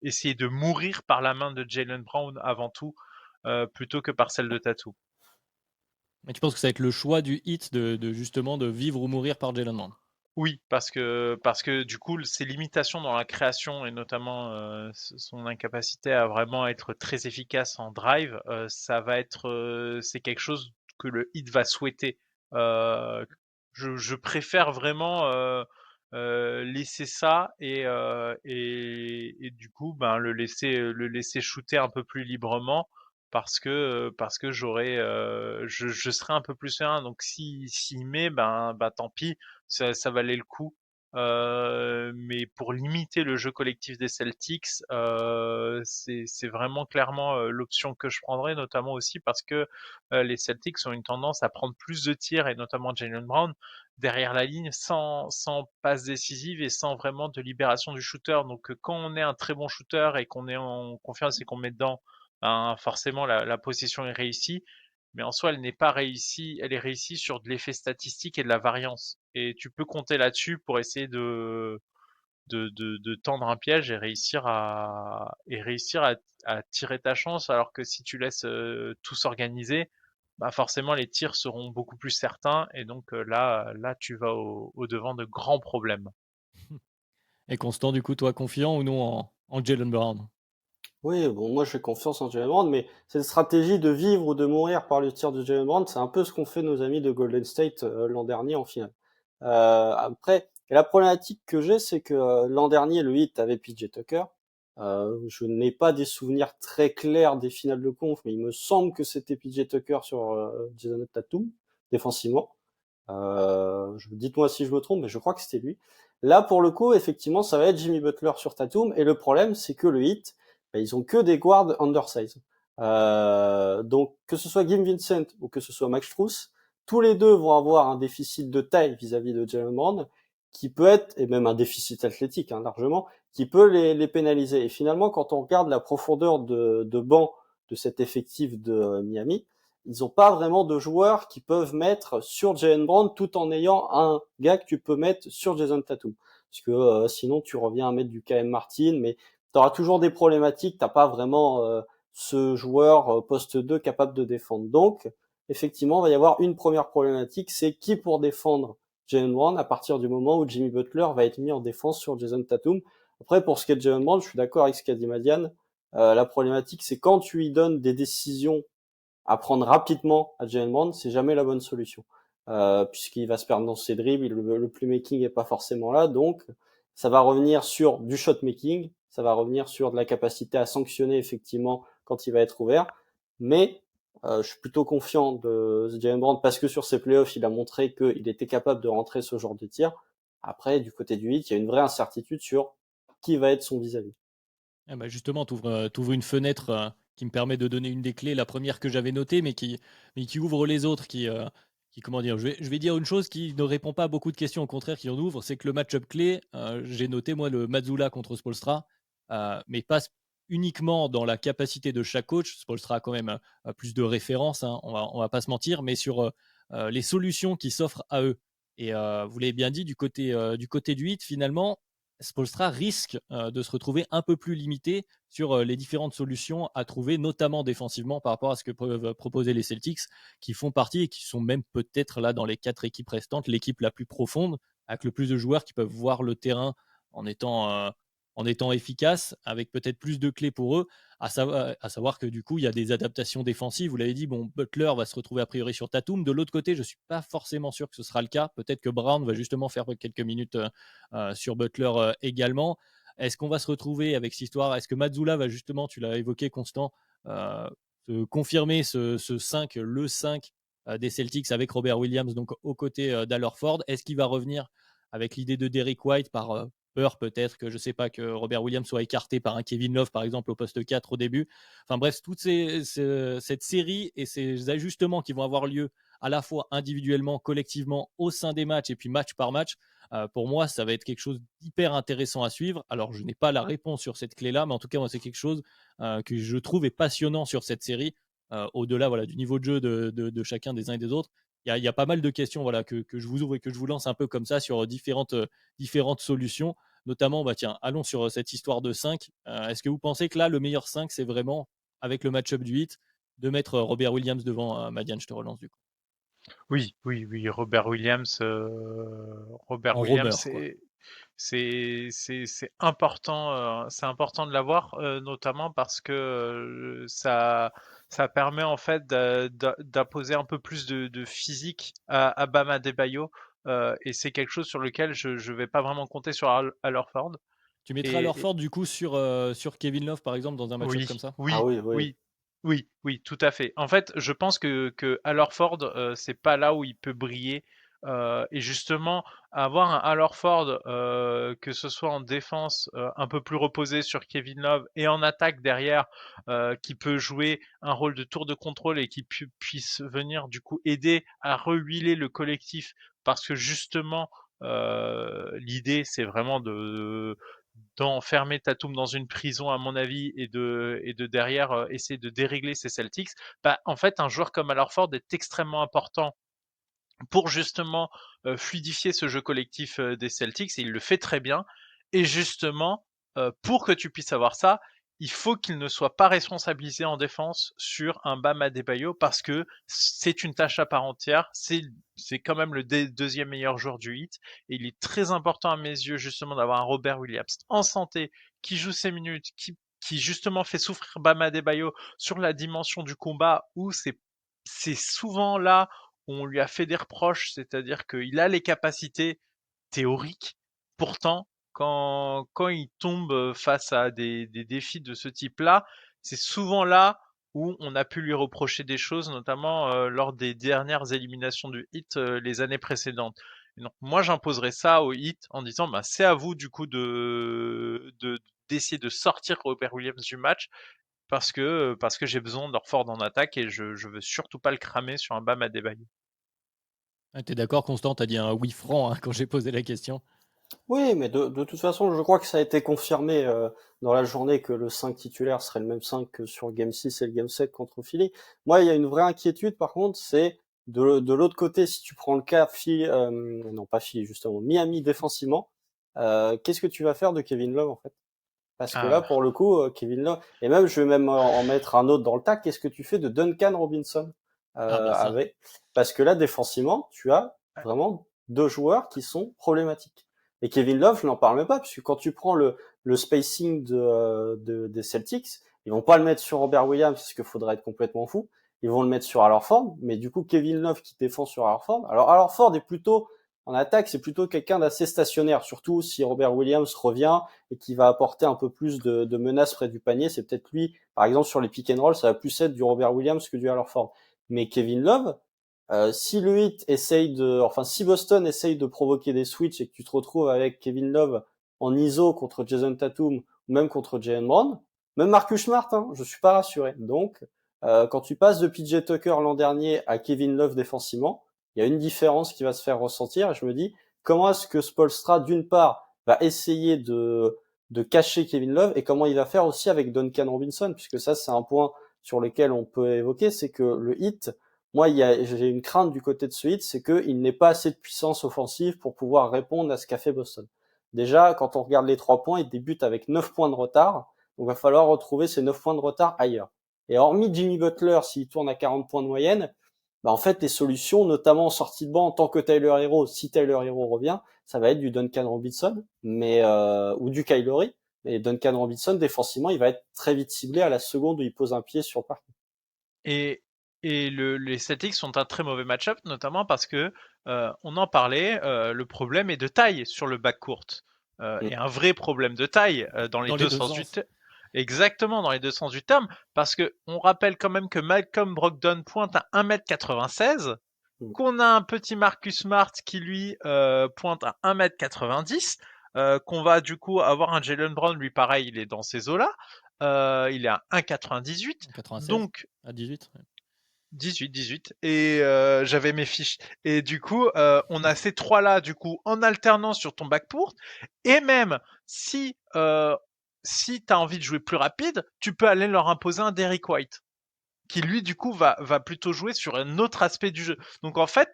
essayer de mourir par la main de Jalen Brown avant tout, plutôt que par celle de Tatum. Mais tu penses que ça va être le choix du hit justement de vivre ou mourir par Jalen Brown? Oui, parce que du coup, ses limitations dans la création, et notamment son incapacité à vraiment être très efficace en drive, c'est quelque chose que le hit va souhaiter. Euh, je préfère vraiment laisser ça, et du coup, ben le laisser shooter un peu plus librement, parce que je serai un peu plus serein. Donc s'il met, ben tant pis, ça valait le coup. Mais pour limiter le jeu collectif des Celtics, c'est vraiment clairement l'option que je prendrais, notamment aussi parce que les Celtics ont une tendance à prendre plus de tirs, et notamment Jaylen Brown, derrière la ligne, sans passe décisive et sans vraiment de libération du shooter. Donc quand on est un très bon shooter et qu'on est en confiance et qu'on met dedans, ben, forcément la possession est réussie, mais en soi, elle n'est pas réussie, elle est réussie sur de l'effet statistique et de la variance. Et tu peux compter là-dessus pour essayer de tendre un piège et réussir à tirer ta chance, alors que si tu laisses tout s'organiser, bah forcément les tirs seront beaucoup plus certains, et donc là tu vas au devant de grands problèmes. Et Constant, du coup, toi, confiant ou non en Jalen Brown? Oui, bon, moi j'ai confiance en Jalen Brown, mais cette stratégie de vivre ou de mourir par le tir de Jalen Brown, c'est un peu ce qu'ont fait nos amis de Golden State l'an dernier en finale. Après, et la problématique que j'ai, c'est que l'an dernier, le Heat avait PJ Tucker. Je n'ai pas des souvenirs très clairs des finales de conf, mais il me semble que c'était PJ Tucker sur Jason Tatum, défensivement. Dites-moi si je me trompe, mais je crois que c'était lui. Là, pour le coup, effectivement, ça va être Jimmy Butler sur Tatum, et le problème, c'est que le Heat, ben, ils ont que des guards undersize. Donc, que ce soit Jim Vincent ou que ce soit Max Strus, tous les deux vont avoir un déficit de taille vis-à-vis de Jalen Brown, qui peut être, et même un déficit athlétique, hein, largement, qui peut les pénaliser. Et finalement, quand on regarde la profondeur de banc de cet effectif de Miami, ils n'ont pas vraiment de joueurs qui peuvent mettre sur Jaylen Brown tout en ayant un gars que tu peux mettre sur Jason Tatum. Parce que sinon, tu reviens à mettre du KM Martin, mais tu auras toujours des problématiques. T'as pas vraiment ce joueur poste 2 capable de défendre. Donc, effectivement, il va y avoir une première problématique, c'est qui pour défendre Jaylen Brown à partir du moment où Jimmy Butler va être mis en défense sur Jason Tatum. Après, pour ce qui est de Jaylen Brown, je suis d'accord avec ce qu'a dit Madiane. La problématique, c'est quand tu lui donnes des décisions à prendre rapidement à Jaylen Brown, c'est jamais la bonne solution. Puisqu'il va se perdre dans ses dribbles, le playmaking est pas forcément là, donc ça va revenir sur du shot making, ça va revenir sur de la capacité à sanctionner effectivement quand il va être ouvert, mais je suis plutôt confiant de Jaylen Brown parce que sur ses playoffs, il a montré qu'il était capable de rentrer ce genre de tir. Après, du côté du hit, il y a une vraie incertitude sur qui va être son vis-à-vis. Ah bah justement, tu ouvres une fenêtre qui me permet de donner une des clés, la première que j'avais notée, mais qui ouvre les autres, comment dire, je vais dire une chose qui ne répond pas à beaucoup de questions, au contraire, qui en ouvre, c'est que le match-up clé, j'ai noté, moi, le Mazzulla contre Spoelstra, mais pas uniquement dans la capacité de chaque coach. Spoelstra a quand même plus de références, hein, on va pas se mentir, mais sur les solutions qui s'offrent à eux. Et vous l'avez bien dit, du côté du hit, finalement, Spoelstra risque de se retrouver un peu plus limité sur les différentes solutions à trouver, notamment défensivement par rapport à ce que peuvent proposer les Celtics, qui font partie et qui sont même peut-être là dans les 4 équipes restantes, l'équipe la plus profonde, avec le plus de joueurs qui peuvent voir le terrain en en étant efficaces, avec peut-être plus de clés pour eux, à savoir que du coup, il y a des adaptations défensives. Vous l'avez dit, bon, Butler va se retrouver a priori sur Tatum. De l'autre côté, je ne suis pas forcément sûr que ce sera le cas. Peut-être que Brown va justement faire quelques minutes sur Butler également. Est-ce qu'on va se retrouver avec cette histoire? Est-ce que Mazzulla va justement, tu l'as évoqué, Constant, se confirmer ce 5, le 5 des Celtics avec Robert Williams, donc aux côtés d'Allerford? Est-ce qu'il va revenir avec l'idée de Derrick White par peur peut-être que, je sais pas, que Robert Williams soit écarté par un Kevin Love, par exemple, au poste 4 au début? Enfin bref, cette série et ces ajustements qui vont avoir lieu à la fois individuellement, collectivement, au sein des matchs et puis match par match, pour moi, ça va être quelque chose d'hyper intéressant à suivre. Alors, je n'ai pas la réponse sur cette clé-là, mais en tout cas, moi, c'est quelque chose que je trouve est passionnant sur cette série, au-delà voilà, du niveau de jeu de chacun des uns et des autres. Il y a pas mal de questions voilà, que je vous ouvre et que je vous lance un peu comme ça sur différentes solutions. Notamment, bah, tiens, allons sur cette histoire de 5. Est-ce que vous pensez que là, le meilleur 5, c'est vraiment, avec le match-up du hit, de mettre Robert Williams devant Madiane? Je te relance du coup. Oui, oui, oui, Robert En Williams, roamer, quoi. c'est important, c'est important de l'avoir, notamment parce que ça permet en fait d'imposer un peu plus de physique à Bam Adebayo, et c'est quelque chose sur lequel je vais pas vraiment compter sur Al Horford. Tu mettrais Et Lorford du coup sur Kevin Love par exemple dans un match-up comme oui, ça? Ah oui, oui, oui. oui, oui, oui, tout à fait. En fait, je pense que Al Horford, c'est pas là où il peut briller. Et justement, avoir un Al Horford, que ce soit en défense, un peu plus reposé sur Kevin Love et en attaque derrière, qui peut jouer un rôle de tour de contrôle et qui puisse venir du coup aider à rehuiler le collectif parce que justement, l'idée c'est vraiment d'enfermer Tatum dans une prison, à mon avis, et de derrière essayer de dérégler ces Celtics. Bah, en fait, un joueur comme Al Horford est extrêmement important pour justement fluidifier ce jeu collectif des Celtics, et il le fait très bien. Et justement, pour que tu puisses avoir ça, il faut qu'il ne soit pas responsabilisé en défense sur un Bam Adebayo parce que c'est une tâche à part entière. C'est quand même le deuxième meilleur joueur du hit. Et il est très important à mes yeux justement d'avoir un Robert Williams en santé qui joue ses minutes, qui justement fait souffrir Bam Adebayo sur la dimension du combat où c'est souvent là où on lui a fait des reproches, c'est-à-dire qu'il a les capacités théoriques. Pourtant, quand il tombe face à des défis de ce type-là, c'est souvent là où on a pu lui reprocher des choses, notamment lors des dernières éliminations du Heat les années précédentes. Et donc moi, j'imposerais ça au Heat en disant, bah, c'est à vous du coup d'essayer de sortir Robert Williams du match parce que j'ai besoin d'Orford en attaque et je veux surtout pas le cramer sur un Bam Adebayo. Ah, t'es d'accord, Constant? T'as dit un oui franc hein, quand j'ai posé la question. Oui, mais de toute façon, je crois que ça a été confirmé dans la journée que le 5 titulaire serait le même 5 que sur le Game 6 et le Game 7 contre Philly. Moi, il y a une vraie inquiétude, par contre, c'est de l'autre côté, si tu prends le cas Philly, non pas Philly, justement, Miami défensivement, qu'est-ce que tu vas faire de Kevin Love, en fait? Parce que là, Ah, pour le coup, Kevin Love, et même, je vais même en mettre un autre dans le tas, qu'est-ce que tu fais de Duncan Robinson Ah bah ça. avec, parce que là, défensivement, tu as vraiment deux joueurs qui sont problématiques. Et Kevin Love, je n'en parle même pas, puisque quand tu prends le spacing des Celtics, ils vont pas le mettre sur Robert Williams, parce qu'il faudrait être complètement fou. Ils vont le mettre sur Al Horford, mais du coup, Kevin Love qui défend sur Al Horford. Alors, Al Horford est plutôt, en attaque, c'est plutôt quelqu'un d'assez stationnaire, surtout si Robert Williams revient et qui va apporter un peu plus de menaces près du panier. C'est peut-être lui, par exemple, sur les pick and roll, ça va plus être du Robert Williams que du Al Horford. Mais Kevin Love, si le Heat essaye enfin, si Boston essaye de provoquer des switches et que tu te retrouves avec Kevin Love en ISO contre Jason Tatum ou même contre Jalen Brown, même Marcus Smart, hein, je suis pas rassuré. Donc, quand tu passes de PJ Tucker l'an dernier à Kevin Love défensivement, il y a une différence qui va se faire ressentir. Et je me dis, comment est-ce que Spoelstra, d'une part, va essayer de cacher Kevin Love et comment il va faire aussi avec Duncan Robinson, puisque ça, c'est un point sur lequel on peut évoquer, c'est que le Heat, moi, j'ai une crainte du côté de ce Heat, c'est qu'il n'ait pas assez de puissance offensive pour pouvoir répondre à ce qu'a fait Boston. Déjà, quand on regarde les 3 points, ils débutent avec 9 points de retard, donc il va falloir retrouver ces 9 points de retard ailleurs. Et hormis Jimmy Butler, s'il tourne à 40 points de moyenne, bah en fait, les solutions, notamment en sortie de banc, en tant que Tyler Hero, si Tyler Hero revient, ça va être du Duncan Robinson, mais ou du Kyle Lowry. Et Duncan Robinson, défensivement, il va être très vite ciblé à la seconde où il pose un pied sur le parquet. Et, les Celtics sont un très mauvais match-up, notamment parce que on en parlait, le problème est de taille sur le backcourt. Mm. Et un vrai problème de taille dans les Dans les deux deux sens du sens. terme. Exactement, dans les deux sens du terme, parce que on rappelle quand même que Malcolm Brogdon pointe à 1m96, Mm. qu'on a un petit Marcus Smart qui lui pointe à 1m90, qu'on va du coup avoir un Jalen Brown, lui pareil, il est dans ces eaux-là, il est à 1,98. 96 Donc à 18. Ouais. 18. Et j'avais mes fiches. Et du coup, on a ces trois-là, du coup, en alternance sur ton backcourt. Et même si tu as envie de jouer plus rapide, tu peux aller leur imposer un Derrick White, qui lui, du coup, va plutôt jouer sur un autre aspect du jeu. Donc en fait,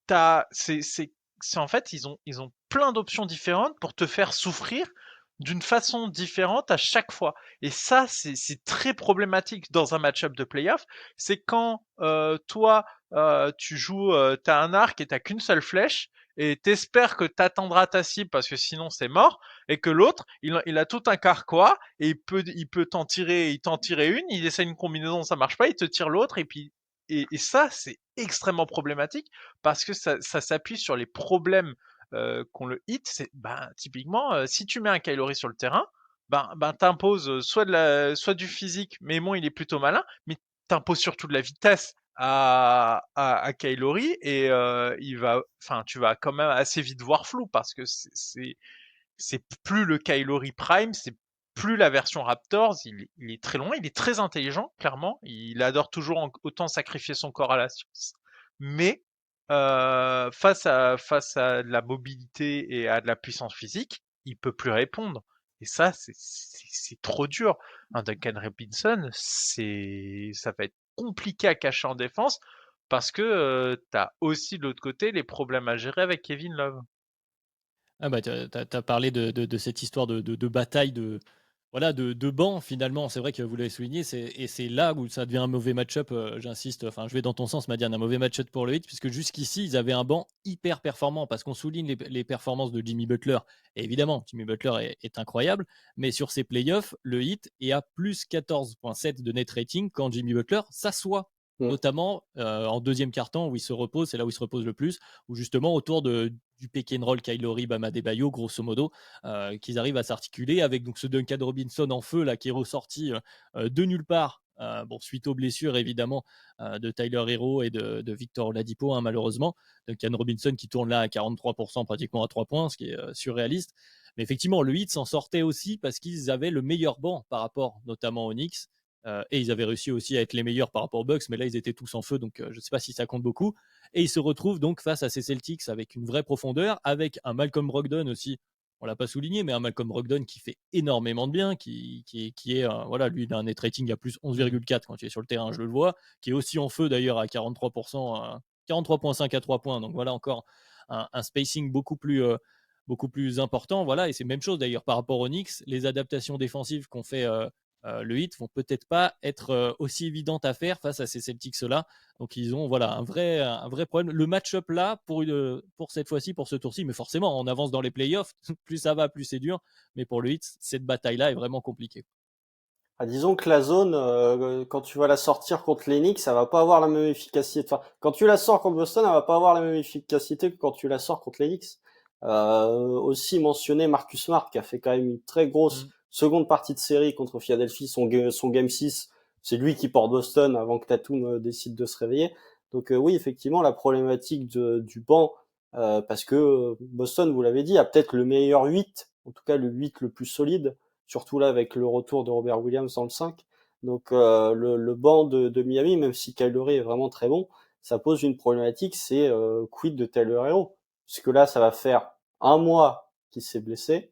t'as, c'est en fait, ils ont plein d'options différentes pour te faire souffrir d'une façon différente à chaque fois. Et ça, c'est très problématique dans un match-up de playoff. C'est quand toi, tu joues, t'as un arc et t'as qu'une seule flèche et t'espères que t'atteindras ta cible parce que sinon c'est mort, et que l'autre, il a tout un carquois et il peut t'en tirer une, il essaie une combinaison, ça marche pas, il te tire l'autre et puis et ça c'est extrêmement problématique parce que ça s'appuie sur les problèmes qu'ont le hit. C'est ben, typiquement, si tu mets un Kylori sur le terrain, ben t'imposes soit du physique, mais bon, il est plutôt malin, mais t'imposes surtout de la vitesse à Kylori et tu vas quand même assez vite voir flou parce que c'est plus le Kylori Prime, c'est plus la version Raptors, il est très loin, il est très intelligent, clairement. Il adore toujours autant sacrifier son corps à la science. Mais face à de la mobilité et à de la puissance physique, il peut plus répondre. Et ça, c'est trop dur. Un Duncan Robinson, ça va être compliqué à cacher en défense parce que tu as aussi de l'autre côté les problèmes à gérer avec Kevin Love. Ah bah, tu as parlé de cette histoire de bataille voilà, de banc finalement. C'est vrai que vous l'avez souligné, et c'est là où ça devient un mauvais match-up. J'insiste, enfin, je vais dans ton sens, Madiane, un mauvais match-up pour le Heat, puisque jusqu'ici, ils avaient un banc hyper performant, parce qu'on souligne les performances de Jimmy Butler. Et évidemment, Jimmy Butler est incroyable, mais sur ces playoffs, le Heat est à plus 14,7 de net rating quand Jimmy Butler s'assoit. Mm. Notamment en deuxième quart-temps où il se repose, c'est là où il se repose le plus, où justement autour du pick and roll Kylori, Bam Adebayo, grosso modo, qu'ils arrivent à s'articuler avec donc ce Duncan Robinson en feu là qui est ressorti de nulle part. Bon, suite aux blessures évidemment de Tyler Hero et de Victor Oladipo, hein, malheureusement. Duncan Robinson qui tourne là à 43% pratiquement à 3 points, ce qui est surréaliste. Mais effectivement, le Heat s'en sortait aussi parce qu'ils avaient le meilleur banc par rapport notamment aux Knicks. Et ils avaient réussi aussi à être les meilleurs par rapport aux Bucks, mais là, ils étaient tous en feu, donc je ne sais pas si ça compte beaucoup. Et ils se retrouvent donc face à ces Celtics avec une vraie profondeur, avec un Malcolm Brogdon aussi, on l'a pas souligné, mais un Malcolm Brogdon qui fait énormément de bien, qui est voilà, lui, il a un net rating à plus 11,4 quand il est sur le terrain, je le vois, qui est aussi en feu d'ailleurs à 43%, 43,5 à 3 points, donc voilà encore un spacing beaucoup plus important, voilà, et c'est même chose d'ailleurs par rapport aux Knicks, les adaptations défensives qu'on fait le hit vont peut-être pas être aussi évidentes à faire face à ces Celtics-là. Donc ils ont voilà, un vrai problème. Le match-up là, pour cette fois-ci, pour ce tour-ci, mais forcément, on avance dans les playoffs, plus ça va, plus c'est dur. Mais pour le hit, cette bataille-là est vraiment compliquée. Ah, disons que la zone, quand tu vas la sortir contre les Knicks, ça va pas avoir la même efficacité. Enfin, quand tu la sors contre Boston, elle va pas avoir la même efficacité que quand tu la sors contre les Knicks. Aussi mentionner Marcus Smart, qui a fait quand même une très grosse Mm. seconde partie de série contre Philadelphie, son game 6. C'est lui qui porte Boston avant que Tatum décide de se réveiller. Donc oui, effectivement, la problématique du banc, parce que Boston, vous l'avez dit, a peut-être le meilleur 8, en tout cas le 8 le plus solide, surtout là avec le retour de Robert Williams dans le 5. Donc le banc de Miami, même si Kyle Lowry est vraiment très bon, ça pose une problématique, c'est quid de Tyler Hero, puisque là ça va faire un mois qu'il s'est blessé.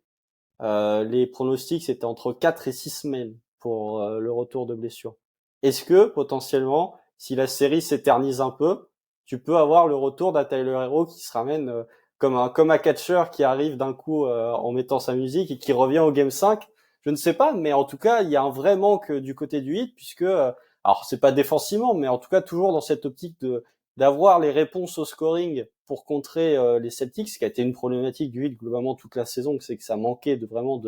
Les pronostics c'était entre 4 et 6 semaines pour le retour de blessure. Est-ce que potentiellement, si la série s'éternise un peu, tu peux avoir le retour d'un Tyler Hero qui se ramène comme un catcher qui arrive d'un coup en mettant sa musique et qui revient au game 5? Je ne sais pas, mais en tout cas, il y a un vrai manque du côté du hit, puisque alors c'est pas défensivement, mais en tout cas toujours dans cette optique de d'avoir les réponses au scoring pour contrer les Celtics, ce qui a été une problématique du hit globalement toute la saison, c'est que ça manquait de vraiment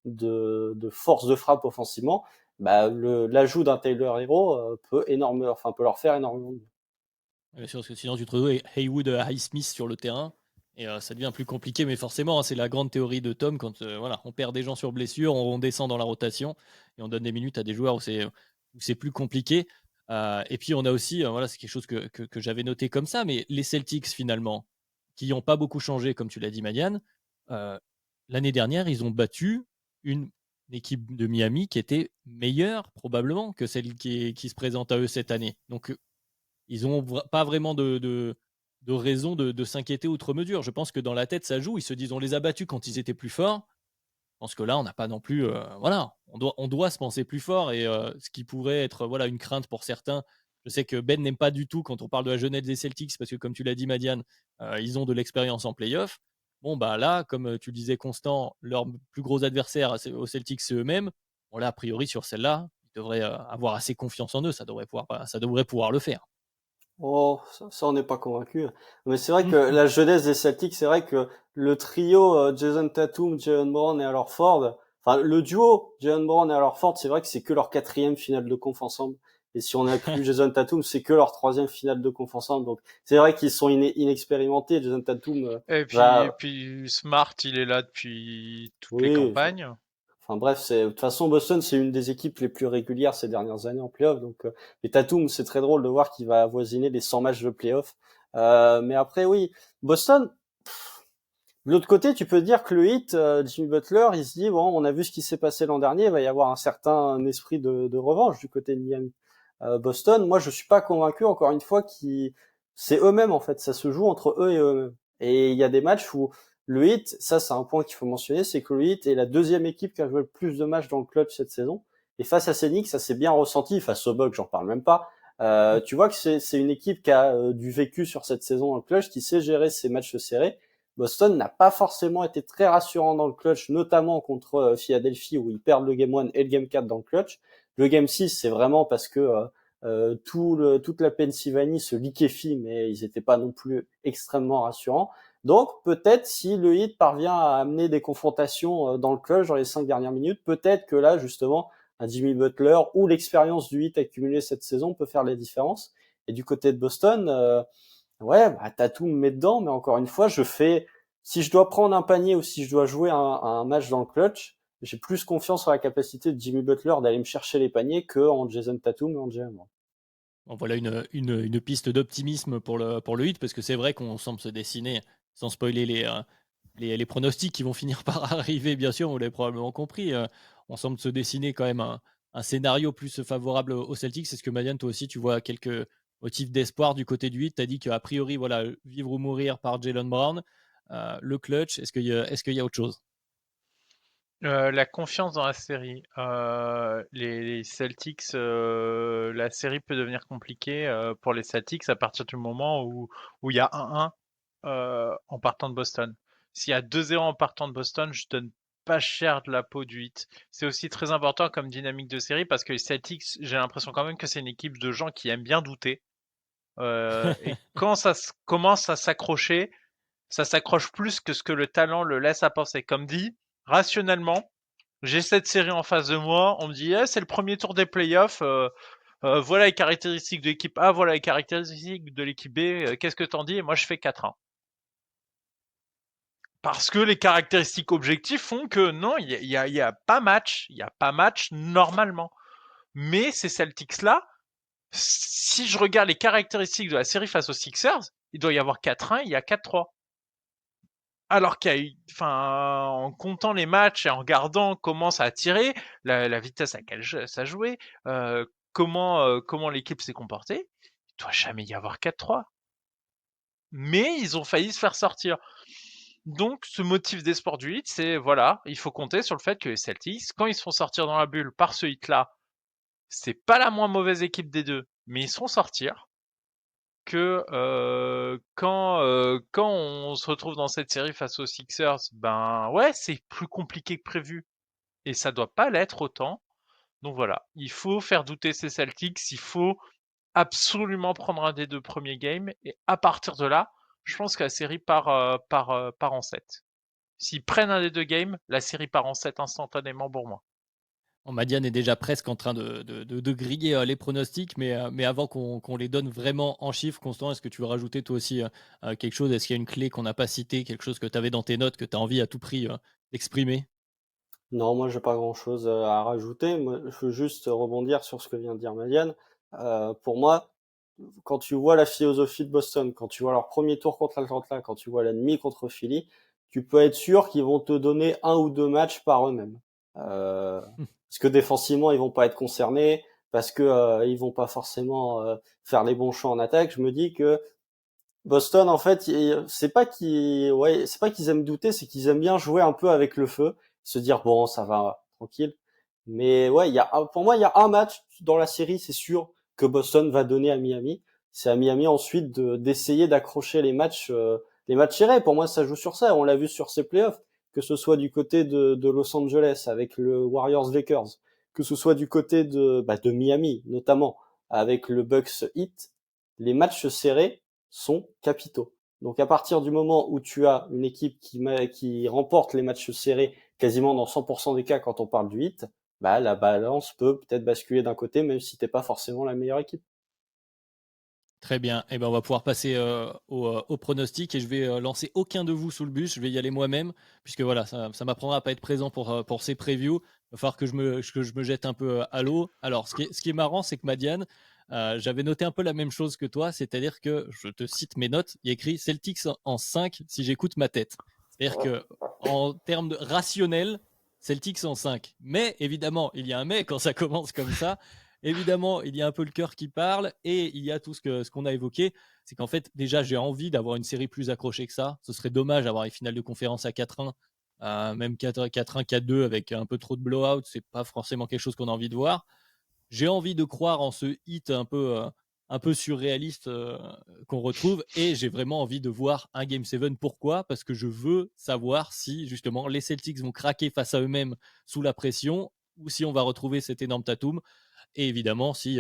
de force de frappe offensivement. Bah l'ajout d'un Taylor Hero peut leur faire énormément de bien. Bien sûr, parce que sinon tu te retrouves avec Haywood, Highsmith sur le terrain. Et ça devient plus compliqué, mais forcément, hein, c'est la grande théorie de Tom quand voilà, on perd des gens sur blessure, on descend dans la rotation et on donne des minutes à des joueurs où c'est plus compliqué. Et puis on a aussi, voilà, c'est quelque chose que j'avais noté comme ça, mais les Celtics finalement, qui n'ont pas beaucoup changé, comme tu l'as dit, Madiane, euh, l'année dernière, ils ont battu une équipe de Miami qui était meilleure probablement que celle qui se présente à eux cette année. Donc ils n'ont pas vraiment de raison de s'inquiéter outre mesure. Je pense que dans la tête, ça joue. Ils se disent on les a battus quand ils étaient plus forts. Je pense que là, on n'a pas non plus. Voilà, on doit se penser plus fort. Et ce qui pourrait être voilà, une crainte pour certains. Je sais que Ben n'aime pas du tout quand on parle de la jeunesse des Celtics parce que, comme tu l'as dit, Madiane, ils ont de l'expérience en playoff. Bon, bah là, comme tu le disais, Constant, leur plus gros adversaire aux Celtics, c'est eux-mêmes. Bon, là, a priori, sur celle-là, ils devraient avoir assez confiance en eux. Ça devrait pouvoir le faire. Oh, ça on n'est pas convaincu. Mais c'est vrai que la jeunesse des Celtics, c'est vrai que le trio Jason Tatum, Jaylen Brown et Al Horford, enfin le duo Jaylen Brown et Al Horford, c'est vrai que c'est que leur quatrième finale de conf ensemble. Et si on inclut Jason Tatum, c'est que leur troisième finale de conf ensemble. Donc c'est vrai qu'ils sont inexpérimentés. Jason Tatum Et va, puis Smart, il est là depuis toutes les oui. campagnes. Enfin bref, de toute façon Boston c'est une des équipes les plus régulières ces dernières années en playoff. Donc et Tatum c'est très drôle de voir qu'il va avoisiner les 100 matchs de playoff. Mais après oui, Boston. De l'autre côté, tu peux dire que le hit, Jimmy Butler, il se dit bon, on a vu ce qui s'est passé l'an dernier, il va y avoir un certain esprit de revanche du côté de Miami. Boston, moi je suis pas convaincu encore une fois qui c'est eux-mêmes en fait, ça se joue entre eux et eux-mêmes. Et il y a des matchs où le Heat, ça c'est un point qu'il faut mentionner, c'est que le Heat est la deuxième équipe qui a joué le plus de matchs dans le clutch cette saison. Et face à ces Knicks, ça s'est bien ressenti. Face aux Bucks, j'en parle même pas. Tu vois que c'est une équipe qui a du vécu sur cette saison dans le clutch, qui sait gérer ses matchs serrés. Boston n'a pas forcément été très rassurant dans le clutch, notamment contre Philadelphie où ils perdent le game 1 et le game 4 dans le clutch. Le game 6, c'est vraiment parce que toute la Pennsylvanie se liquéfie, mais ils n'étaient pas non plus extrêmement rassurants. Donc peut-être si le Heat parvient à amener des confrontations dans le clutch dans les 5 dernières minutes, peut-être que là justement un Jimmy Butler ou l'expérience du Heat accumulée cette saison peut faire la différence. Et du côté de Boston, ouais, bah, Tatum me met dedans, mais encore une fois, si je dois prendre un panier ou si je dois jouer un match dans le clutch, j'ai plus confiance en la capacité de Jimmy Butler d'aller me chercher les paniers que en Jason Tatum et en Jaylen Brown. Bon, voilà une piste d'optimisme pour le hit, parce que c'est vrai qu'on semble se dessiner, sans spoiler les pronostics qui vont finir par arriver, bien sûr, vous l'avez probablement compris. On semble se dessiner quand même un scénario plus favorable aux Celtics. Est-ce que Madiane, toi aussi, tu vois quelques motifs d'espoir du côté du 8? Tu as dit qu'a priori, voilà, vivre ou mourir par Jaylen Brown, le clutch. Est-ce qu'il y a autre chose? La confiance dans la série. Les Celtics, la série peut devenir compliquée pour les Celtics à partir du moment où il y a 1-1 en partant de Boston. S'il y a 2-0 en partant de Boston, je donne pas cher de la peau du 8. C'est aussi très important comme dynamique de série parce que les Celtics, j'ai l'impression quand même que c'est une équipe de gens qui aiment bien douter. Et quand commence à s'accrocher, ça s'accroche plus que ce que le talent le laisse à penser. Comme dit, rationnellement, j'ai cette série en face de moi, on me dit c'est le premier tour des playoffs, voilà les caractéristiques de l'équipe A, voilà les caractéristiques de l'équipe B, qu'est-ce que t'en dis? Et moi je fais 4-1. Parce que les caractéristiques objectives font que non, il y a pas match, il y a pas match normalement. Mais ces Celtics-là, si je regarde les caractéristiques de la série face aux Sixers, il doit y avoir 4-1, il y a 4-3. Alors qu'il y a eu, enfin, en comptant les matchs et en regardant comment ça a tiré, la vitesse à laquelle ça jouait, comment l'équipe s'est comportée, il doit jamais y avoir 4-3. Mais ils ont failli se faire sortir. Donc, ce motif d'espoir du hit, c'est voilà, il faut compter sur le fait que les Celtics, quand ils se font sortir dans la bulle par ce hit-là, c'est pas la moins mauvaise équipe des deux, mais ils se font sortir. Que quand on se retrouve dans cette série face aux Sixers, ben ouais, c'est plus compliqué que prévu. Et ça doit pas l'être autant. Donc voilà, il faut faire douter ces Celtics, il faut absolument prendre un des deux premiers games. Et à partir de là, je pense que la série part en 7. S'ils prennent un des deux games, la série part en 7 instantanément pour moi. Bon, Madiane est déjà presque en train de griller les pronostics, mais avant qu'on les donne vraiment en chiffres, Constant, est-ce que tu veux rajouter toi aussi quelque chose? Est-ce qu'il y a une clé qu'on n'a pas citée, quelque chose que tu avais dans tes notes, que tu as envie à tout prix d'exprimer? Non, moi j'ai pas grand-chose à rajouter. Moi, je veux juste rebondir sur ce que vient de dire Madiane. Pour moi, quand tu vois la philosophie de Boston, quand tu vois leur premier tour contre Atlanta, quand tu vois l'ennemi contre Philly, tu peux être sûr qu'ils vont te donner un ou deux matchs par eux-mêmes. Parce que défensivement, ils vont pas être concernés, parce que ils vont pas forcément faire les bons choix en attaque. Je me dis que Boston, en fait, c'est pas qu'ils aiment douter, c'est qu'ils aiment bien jouer un peu avec le feu, se dire bon, ça va, tranquille. Mais ouais, pour moi, il y a un match dans la série, c'est sûr que Boston va donner à Miami. C'est à Miami ensuite d'essayer d'accrocher les matchs serrés. Pour moi, ça joue sur ça. On l'a vu sur ces playoffs, que ce soit du côté de Los Angeles avec le Warriors Lakers, que ce soit du côté de Miami, notamment avec le Bucks Heat. Les matchs serrés sont capitaux. Donc à partir du moment où tu as une équipe qui remporte les matchs serrés quasiment dans 100% des cas quand on parle du hit, bah la balance peut peut-être basculer d'un côté même si t'es pas forcément la meilleure équipe. Très bien. Eh ben, on va pouvoir passer au pronostic et je vais lancer aucun de vous sous le bus. Je vais y aller moi-même, puisque voilà, ça m'apprendra à pas être présent pour ces previews. Il va falloir que je me jette un peu à l'eau. Alors, ce qui est marrant, c'est que Madiane, j'avais noté un peu la même chose que toi, c'est-à-dire que, je te cite mes notes, il y a écrit Celtics en 5 si j'écoute ma tête. C'est-à-dire que en termes de rationnel, Celtics en 5. Mais évidemment, il y a un mais quand ça commence comme ça. Évidemment, il y a un peu le cœur qui parle et il y a tout ce qu'on a évoqué. C'est qu'en fait, déjà, j'ai envie d'avoir une série plus accrochée que ça. Ce serait dommage d'avoir les finales de conférence à 4-1, même 4-1, 4-2 avec un peu trop de blowout. C'est pas forcément quelque chose qu'on a envie de voir. J'ai envie de croire en ce hit un peu surréaliste qu'on retrouve et j'ai vraiment envie de voir un Game 7. Pourquoi? Parce que je veux savoir si justement les Celtics vont craquer face à eux-mêmes sous la pression ou si on va retrouver cet énorme Tatum. Et évidemment, si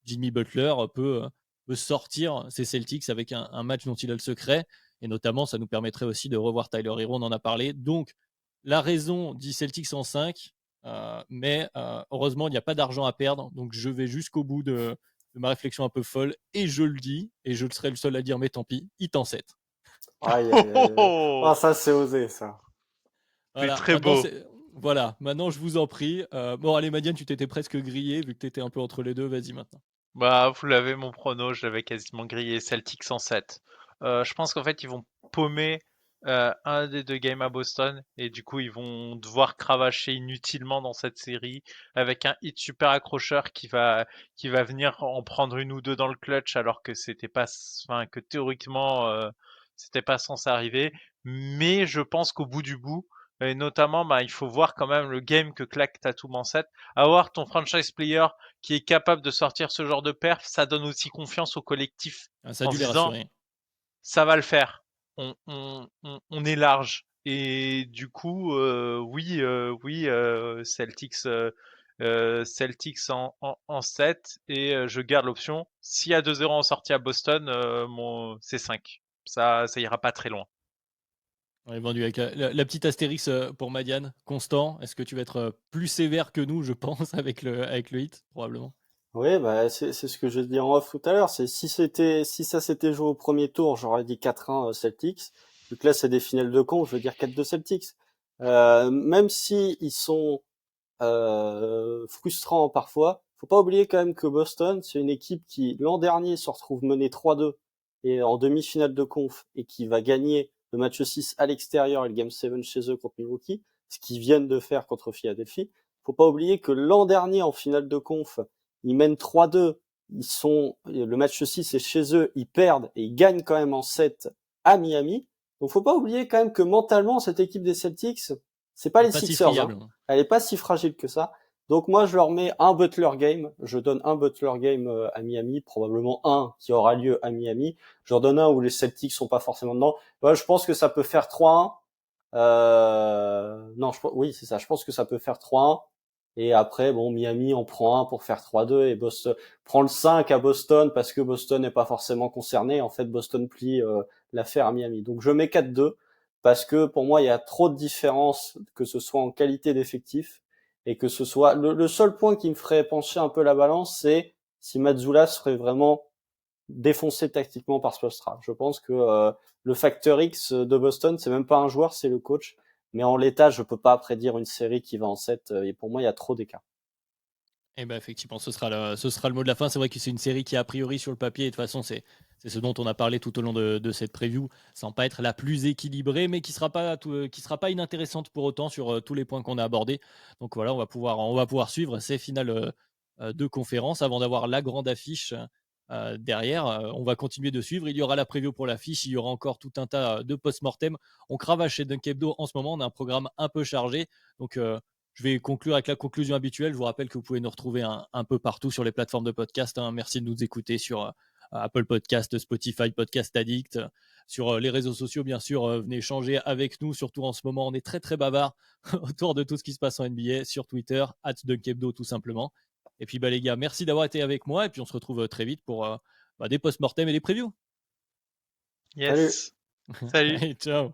Jimmy Butler peut sortir ses Celtics avec un match dont il a le secret. Et notamment, ça nous permettrait aussi de revoir Tyler Hero, on en a parlé. Donc, la raison dit Celtics en 5, mais heureusement, il n'y a pas d'argent à perdre. Donc, je vais jusqu'au bout de ma réflexion un peu folle. Et je le dis, et je serai le seul à dire, mais tant pis, il t'en 7. Aïe Oh, aïe oh, aïe. oh, Ah ça c'est osé ça. c'est Voilà, très beau. voilà, maintenant je vous en prie. Bon, allez, Madiane, tu t'étais presque grillé vu que tu étais un peu entre les deux. Vas-y maintenant. Bah, vous l'avez mon prono, je l'avais quasiment grillé. Celtics en 7. Je pense qu'en fait, ils vont paumer un des deux games à Boston et du coup ils vont devoir cravacher inutilement dans cette série avec un hit super accrocheur qui va venir en prendre une ou deux dans le clutch alors que c'était pas enfin que théoriquement c'était pas censé arriver, mais je pense qu'au bout du bout et notamment il faut voir quand même le game que claque Tatum en 7, avoir ton franchise player qui est capable de sortir ce genre de perf, ça donne aussi confiance au collectif Ça a en dû se les disant rassurer. ça va le faire. On est large. Et du coup, oui, Celtics en 7 et je garde l'option. S'il y a 2-0 en sortie à Boston, c'est 5. Ça ira pas très loin. On est vendu avec la petite astérix pour Madiane. Constant, est-ce que tu vas être plus sévère que nous, je pense, avec le hit, probablement? Oui, bah, c'est ce que je dis en off tout à l'heure. C'est si ça s'était joué au premier tour, j'aurais dit 4-1 Celtics. Vu que là, c'est des finales de con, je veux dire 4-2 Celtics. Même si ils sont frustrants parfois, faut pas oublier quand même que Boston, c'est une équipe qui l'an dernier se retrouve menée 3-2 et en demi-finale de conf et qui va gagner le match 6 à l'extérieur et le game 7 chez eux contre Milwaukee, ce qu'ils viennent de faire contre Philadelphie. Faut pas oublier que l'an dernier en finale de conf, ils mènent 3-2, le match 6 est chez eux, ils perdent et ils gagnent quand même en 7 à Miami. Donc faut pas oublier quand même que mentalement, cette équipe des Celtics, c'est pas Elle est les pas si Sixers, hein. friable, hein. Elle est pas si fragile que ça. Donc moi, je leur mets un Butler game. Je donne un Butler game à Miami, probablement un qui aura lieu à Miami. Je leur donne un où les Celtics sont pas forcément dedans. Ouais, je pense que ça peut faire 3-1. Non, oui, c'est ça. Je pense que ça peut faire 3-1. Et après, bon, Miami en prend un pour faire 3-2 et Boston prend le 5 à Boston parce que Boston n'est pas forcément concerné. En fait, Boston plie l'affaire à Miami. Donc je mets 4-2 parce que pour moi, il y a trop de différence, que ce soit en qualité d'effectif et que ce soit le seul point qui me ferait pencher un peu la balance, c'est si Mazzulla serait vraiment défoncé tactiquement par Spoelstra. Je pense que le facteur X de Boston, c'est même pas un joueur, c'est le coach. Mais en l'état, je peux pas prédire une série qui va en 7 et pour moi, il y a trop d'écart. Et ben effectivement, ce sera le mot de la fin. C'est vrai que c'est une série qui, a priori, sur le papier, et de toute façon, c'est ce dont on a parlé tout au long de cette preview, sans pas être la plus équilibrée, mais qui sera pas inintéressante pour autant sur tous les points qu'on a abordés. Donc voilà, on va pouvoir suivre ces finales de conférence avant d'avoir la grande affiche derrière. On va continuer de suivre. Il y aura la preview pour l'affiche, il y aura encore tout un tas de post-mortem. On cravache chez Dunk Hebdo en ce moment, on a un programme un peu chargé. Donc je vais conclure avec la conclusion habituelle. Je vous rappelle que vous pouvez nous retrouver un peu partout sur les plateformes de podcast, hein. Merci de nous écouter sur Apple Podcast, Spotify, Podcast Addict, sur les réseaux sociaux, bien sûr. Venez échanger avec nous, surtout en ce moment. On est très, très bavard autour de tout ce qui se passe en NBA, sur Twitter, @dunkebdo, tout simplement. Et puis, les gars, merci d'avoir été avec moi. Et puis, on se retrouve très vite pour des post-mortem et des previews. Salut! Yes. Salut. Allez, ciao!